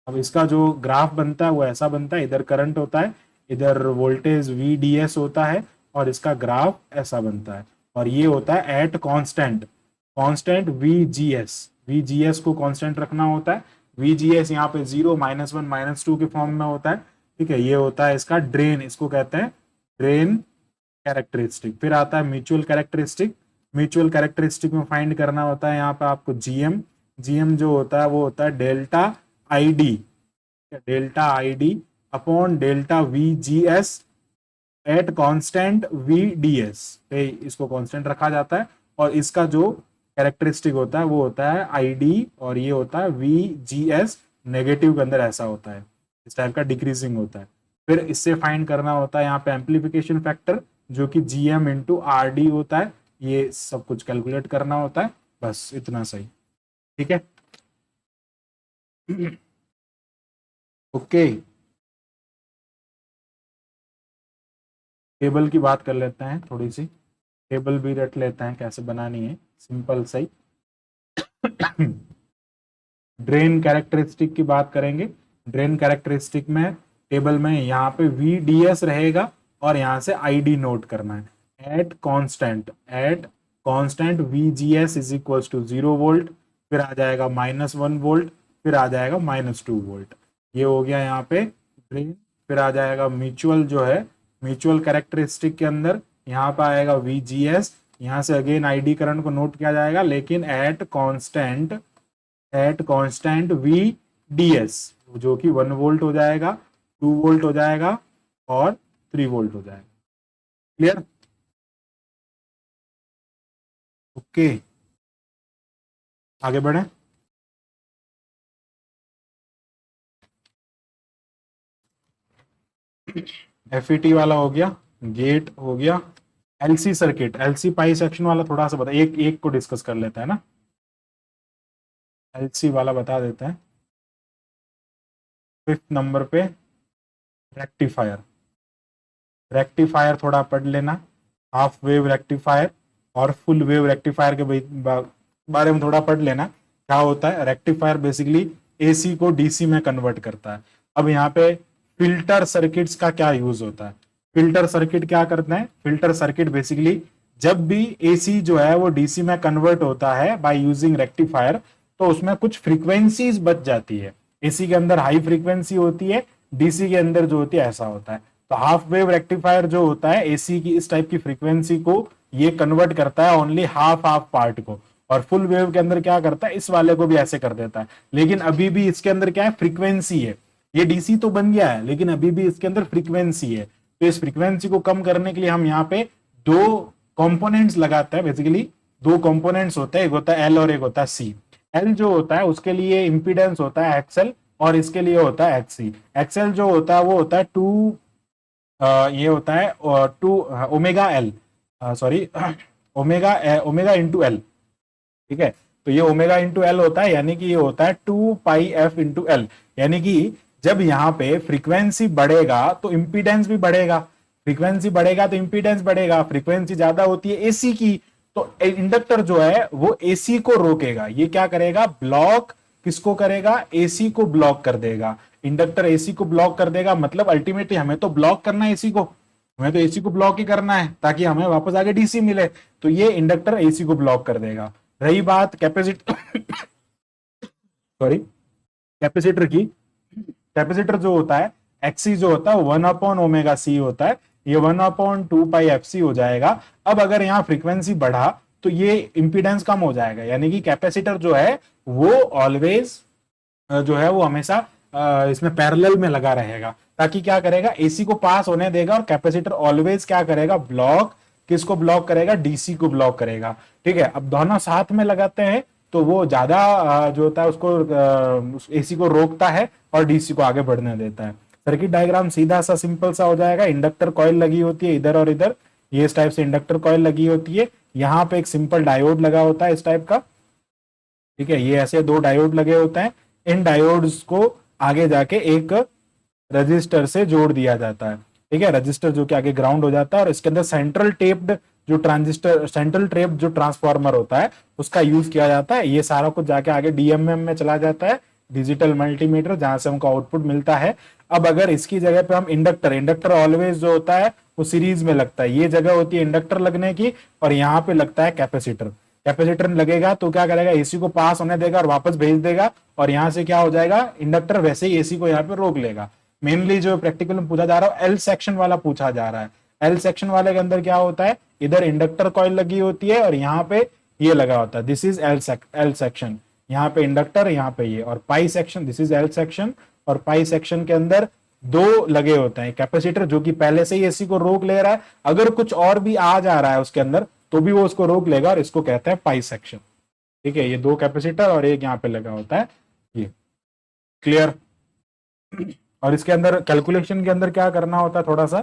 अब इसका जो ग्राफ बनता है वो ऐसा बनता है, इधर करंट होता है, इधर वोल्टेज VDS होता है, और इसका ग्राफ ऐसा बनता है, और ये होता है एट कांस्टेंट VGS। VGS को कांस्टेंट रखना होता है। VGS यहाँ पे 0, -1, -2 के फॉर्म में होता है, ठीक है। ये होता है इसका ड्रेन, इसको कहते हैं ड्रेन कैरेक्टरिस्टिक। फिर आता है म्यूचुअल कैरेक्टरिस्टिक। म्यूचुअल कैरेक्टरिस्टिक में फाइंड करना होता है यहाँ पे आपको GM जो होता है वो होता है delta ID upon delta VGS at constant VDS पे इसको कांस्टेंट रखा जाता है, और इसका जो कैरेक्टरिस्टिक होता है वो होता है ID, और ये होता है VGS नेगेटिव के अंदर ऐसा होता है, इस टाइप का डिक्रीजिंग होता है। फिर इससे फाइंड करना होता है यहाँ पे एम्पलीफिकेशन फैक्टर, जो कि GM इंटू RD होता है। ये सब कुछ कैलकुलेट करना होता है, बस इतना सही, ठीक है। ओके, टेबल की बात कर लेते हैं, थोड़ी सी टेबल भी रट लेते हैं कैसे बनानी है, सिंपल सही। ड्रेन कैरेक्टरिस्टिक की बात करेंगे। ड्रेन कैरेक्टरिस्टिक में टेबल में यहाँ पे VDS रहेगा, और यहाँ से ID नोट करना है। At constant VGS is equal to 0 volt, फिर आ जाएगा -1 वोल्ट, फिर आ जाएगा -2 वोल्ट। ये हो गया यहाँ पे ड्रेन। फिर आ जाएगा म्यूचुअल, जो है म्यूचुअल कैरेक्टरिस्टिक के अंदर यहाँ पे आएगा VGS, यहाँ से अगेन ID करंट को नोट किया जाएगा, लेकिन एट कांस्टेंट VDS, जो कि 1 वोल्ट हो जाएगा, 2 वोल्ट हो जाएगा, और 3 वोल्ट हो जाएगा। क्लियर? ओके, आगे बढ़े। FET वाला हो गया, गेट हो गया। LC सर्किट, LC पाई सेक्शन वाला थोड़ा सा बता, एक एक को डिस्कस कर लेते हैं ना। LC वाला बता देते हैं। 5th नंबर पे रेक्टिफायर थोड़ा पढ़ लेना। हाफ वेव रेक्टिफायर और फुल वेव रेक्टिफायर के बारे में थोड़ा पढ़ लेना। क्या होता है रेक्टिफायर? बेसिकली AC को DC में कन्वर्ट करता है। अब यहाँ पे फिल्टर सर्किट्स का क्या यूज होता है? फिल्टर सर्किट क्या करते हैं? फिल्टर सर्किट बेसिकली जब भी AC जो है वो DC में कन्वर्ट होता है बाय यूजिंग रेक्टिफायर, तो उसमें कुछ फ्रीक्वेंसीज बच जाती है। AC के अंदर हाई फ्रीक्वेंसी होती है, DC के अंदर जो होती है ऐसा होता है। तो हाफ वेव रेक्टिफायर जो होता है AC की इस टाइप की फ्रीक्वेंसी को ये कन्वर्ट करता है ओनली हाफ पार्ट को, और फुल वेव के अंदर क्या करता है, इस वाले को भी ऐसे कर देता है। लेकिन अभी भी इसके अंदर क्या है? फ्रीक्वेंसी है। ये DC तो बन गया है, लेकिन अभी भी इसके अंदर फ्रीक्वेंसी है। तो इस फ्रीक्वेंसी को कम करने के लिए हम यहाँ पे 2 कंपोनेंट्स लगाते हैं। बेसिकली 2 कंपोनेंट्स होते हैं, एक होता है L और एक होता है C। L जो होता है उसके लिए इंपीडेंस होता है XL, और इसके लिए होता है HC। XL जो होता है वो होता है 2 ये होता है 2 omega L, sorry omega into L, ठीक है। तो ये ओमेगा इंटू L होता है, यानी कि ये होता है 2 पाई F इंटू L। यानी कि जब यहाँ पे फ्रीक्वेंसी बढ़ेगा तो इंपीडेंस भी बढ़ेगा, फ्रीक्वेंसी बढ़ेगा तो इंपीडेंस बढ़ेगा। फ्रीक्वेंसी ज्यादा होती है AC की, तो इंडक्टर जो है वो AC को रोकेगा। ये क्या करेगा? ब्लॉक किसको करेगा? AC को ब्लॉक कर देगा। इंडक्टर AC को ब्लॉक कर देगा, मतलब अल्टीमेटली हमें तो ब्लॉक करना है AC को, हमें तो AC को ब्लॉक ही करना है ताकि हमें वापस आगे DC मिले। तो ये इंडक्टर AC को ब्लॉक कर देगा। रही बात कैपेसिटर सॉरी, कैपेसिटर की, कैपेसिटर जो होता है एक्सी जो होता है 1/ओमेगा c होता है, ये 1/2πfc हो जाएगा। अब अगर यहाँ फ्रीक्वेंसी बढ़ा तो ये इंपीडेंस कम हो जाएगा, यानी कि कैपेसिटर जो है वो ऑलवेज जो है वो हमेशा इसमें पैरेलल में लगा रहेगा, ताकि क्या करेगा, एसी को पास होने देगा, और कैपेसिटर ऑलवेज क्या करेगा, ब्लॉक, किसको ब्लॉक करेगा, डीसी को ब्लॉक करेगा। ठीक है, अब दोनों साथ में लगाते हैं तो वो ज्यादा जो होता है उसको एसी को रोकता है और डीसी को आगे बढ़ने देता है। सर्किट डायग्राम सीधा सा सिंपल सा हो जाएगा। इंडक्टर कॉइल लगी होती है इधर और इधर, ये इस टाइप से इंडक्टर कॉइल लगी होती है, यहाँ पे एक सिंपल डायोड लगा होता है इस टाइप का। ठीक है, ये ऐसे दो डायोड लगे होते हैं, इन डायोड्स को आगे जाके एक रजिस्टर से जोड़ दिया जाता है। ठीक है, रजिस्टर जो कि आगे ग्राउंड हो जाता है, और इसके अंदर सेंट्रल टेप्ड जो ट्रांजिस्टर, सेंट्रल टेप जो ट्रांसफार्मर होता है उसका यूज किया जाता है। ये सारा कुछ जाके आगे डीएमएम में चला जाता है, डिजिटल मल्टीमीटर, जहां से हमको आउटपुट मिलता है। अब अगर इसकी जगह पे हम इंडक्टर, इंडक्टर ऑलवेज जो होता है वो सीरीज में लगता है, ये जगह होती है इंडक्टर लगने की, और यहाँ पे लगता है कैपेसिटर। कैपेसिटर लगेगा तो क्या करेगा, एसी को पास होने देगा और वापस भेज देगा, और यहाँ से क्या हो जाएगा, इंडक्टर वैसे ही एसी को यहाँ पे रोक लेगा। मेनली जो प्रैक्टिकल में पूछा जा रहा है एल सेक्शन वाला पूछा जा रहा है। एल सेक्शन वाले के अंदर क्या होता है, इधर इंडक्टर कॉइल लगी होती है और यहाँ पे ये लगा होता है, दिस इज एल सेक्शन, यहाँ पे इंडक्टर, यहाँ पे ये, और pi section, this is L section, और पाई सेक्शन के अंदर दो लगे होते हैं, कैपेसिटर जो कि पहले से ही एसी को रोक ले रहा है, अगर कुछ और भी आ जा रहा है उसके अंदर तो भी वो उसको रोक लेगा, और इसको कहते हैं पाई सेक्शन। ठीक है, ये दो कैपेसिटर और एक यहाँ पे लगा होता है, ये क्लियर। और इसके अंदर कैलकुलेशन के अंदर क्या करना होता है, थोड़ा सा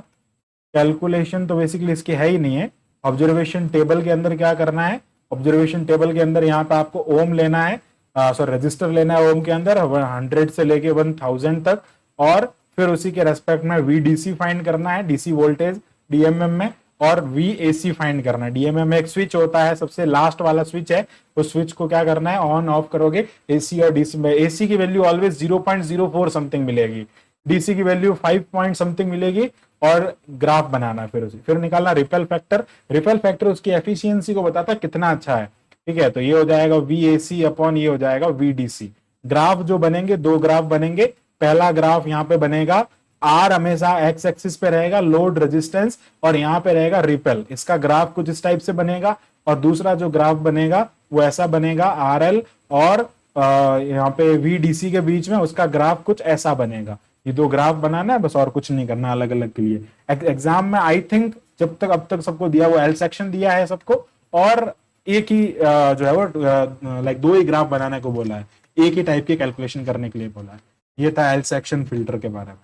कैलकुलेशन तो बेसिकली इसकी है ही नहीं है। ऑब्जर्वेशन टेबल के अंदर क्या करना है, ऑब्जर्वेशन टेबल के अंदर यहाँ पे आपको ओम लेना है, सॉरी रजिस्टर लेना है ओम के अंदर 100 से लेके 1000 तक, और फिर उसी के रेस्पेक्ट में वीडीसी फाइंड करना है, डीसी वोल्टेज डीएमएम में, और वीएसी फाइंड करना है। डीएमएम में एक स्विच होता है, सबसे लास्ट वाला स्विच है, उस स्विच को क्या करना है, ऑन ऑफ करोगे। एसी और डीसी में एसी की वैल्यू ऑलवेज 0.04 समथिंग मिलेगी, डीसी की वैल्यू 5 पॉइंट समथिंग मिलेगी, और ग्राफ बनाना फिर उसे, फिर निकालना रिपेल फैक्टर। रिपेल फैक्टर उसकी एफिशिएंसी को बताता है कितना अच्छा है। ठीक है, तो ये हो जाएगा वीएसी अपॉन ये हो जाएगा वीडीसी। ग्राफ जो बनेंगे, दो ग्राफ बनेंगे, पहला ग्राफ यहाँ पे बनेगा, आर हमेशा एक्स एक्सिस पे रहेगा, लोड रेजिस्टेंस, और यहाँ पे रहेगा रिपेल, इसका ग्राफ कुछ इस टाइप से बनेगा। और दूसरा जो ग्राफ बनेगा वो ऐसा बनेगा, आर एल और यहाँ पे वीडीसी के बीच में उसका ग्राफ कुछ ऐसा बनेगा। ये दो ग्राफ बनाना है बस, और कुछ नहीं करना अलग अलग के लिए। एग्जाम में आई थिंक जब तक अब तक सबको दिया वो एल सेक्शन दिया है सबको, और एक ही जो है वो लाइक दो ही ग्राफ बनाने को बोला है, एक ही टाइप की कैलकुलेशन करने के लिए बोला है। ये था एल सेक्शन फिल्टर के बारे में।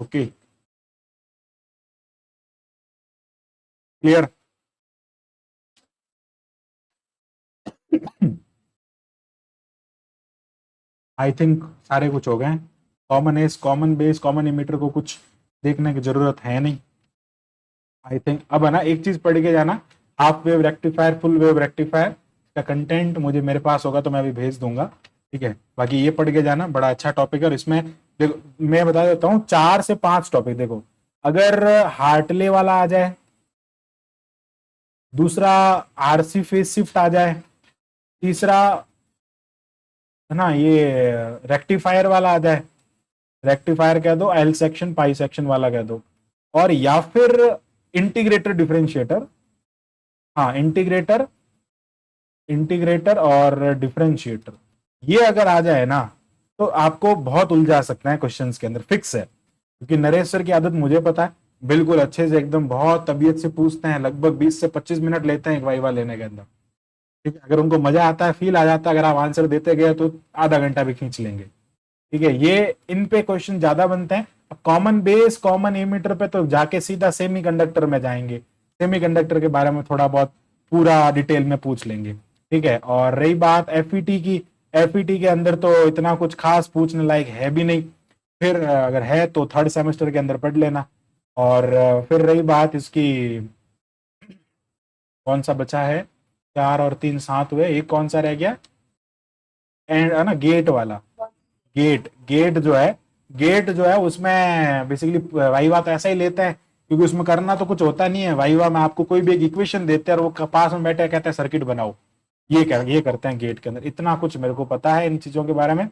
Okay, clear. आई थिंक सारे कुछ हो गए। Common S, common base, common emitter को कुछ देखने की जरूरत है नहीं आई थिंक। अब है ना, एक चीज पढ़ के जाना, half wave rectifier, full wave rectifier का कंटेंट मुझे मेरे पास होगा तो मैं अभी भेज दूंगा। ठीक है, बाकी ये पढ़ के जाना, बड़ा अच्छा टॉपिक है। और इसमें देखो मैं बता देता हूँ 4 से 5 टॉपिक। देखो, अगर हार्टले वाला आ जाए, दूसरा आरसी फेज शिफ्ट आ जाए, तीसरा है ना ये रेक्टिफायर वाला आ जाए, रेक्टिफायर कह दो, एल सेक्शन पाई सेक्शन वाला कह दो, और या फिर इंटीग्रेटर डिफरेंशिएटर, हाँ इंटीग्रेटर, इंटीग्रेटर और डिफरेंशिएटर, ये अगर आ जाए ना तो आपको बहुत उलझा सकता है क्वेश्चंस के अंदर, फिक्स है। क्योंकि नरेश सर की आदत मुझे पता है, बिल्कुल अच्छे से एकदम बहुत तबीयत से पूछते हैं, लगभग 20 से 25 मिनट लेते हैं एक वाइवा लेने के अंदर। ठीक है, अगर उनको मजा आता है, फील आ जाता है, अगर आप आंसर देते गए तो आधा घंटा भी खींच लेंगे। ठीक है, ये इन पे क्वेश्चन ज्यादा बनते हैं। कॉमन बेस, कॉमन एमीटर पे तो जाके सीधा सेमीकंडक्टर में जाएंगे, सेमीकंडक्टर के बारे में थोड़ा बहुत पूरा डिटेल में पूछ लेंगे। ठीक है, और रही बात एफईटी की, एफईटी के अंदर तो इतना कुछ खास पूछने लायक है भी नहीं, फिर अगर है तो थर्ड सेमेस्टर के अंदर पढ़ लेना। और फिर रही बात इसकी, कौन सा बचा है, 4 और 3 7 हुए, एक कौन सा रह गया, एंड है ना गेट वाला, गेट जो है उसमें बेसिकली वाइवा तो ऐसा ही लेते हैं, क्योंकि उसमें करना तो कुछ होता नहीं है। वाइवा में आपको कोई भी एक इक्वेशन देते हैं और वो पास में बैठे कहते हैं सर्किट बनाओ, ये करते हैं गेट के अंदर। इतना कुछ मेरे को पता है इन चीज़ों के बारे में।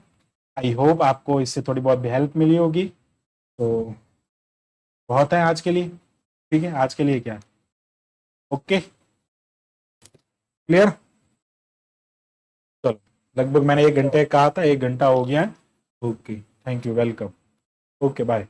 आई होप आपको इससे थोड़ी बहुत भी हेल्प मिली होगी। तो बहुत है आज के लिए, ठीक है, आज के लिए क्या, ओके क्लियर। चलो, लगभग मैंने 1 घंटे कहा था, 1 घंटा हो गया है। Okay, thank you, welcome, okay bye.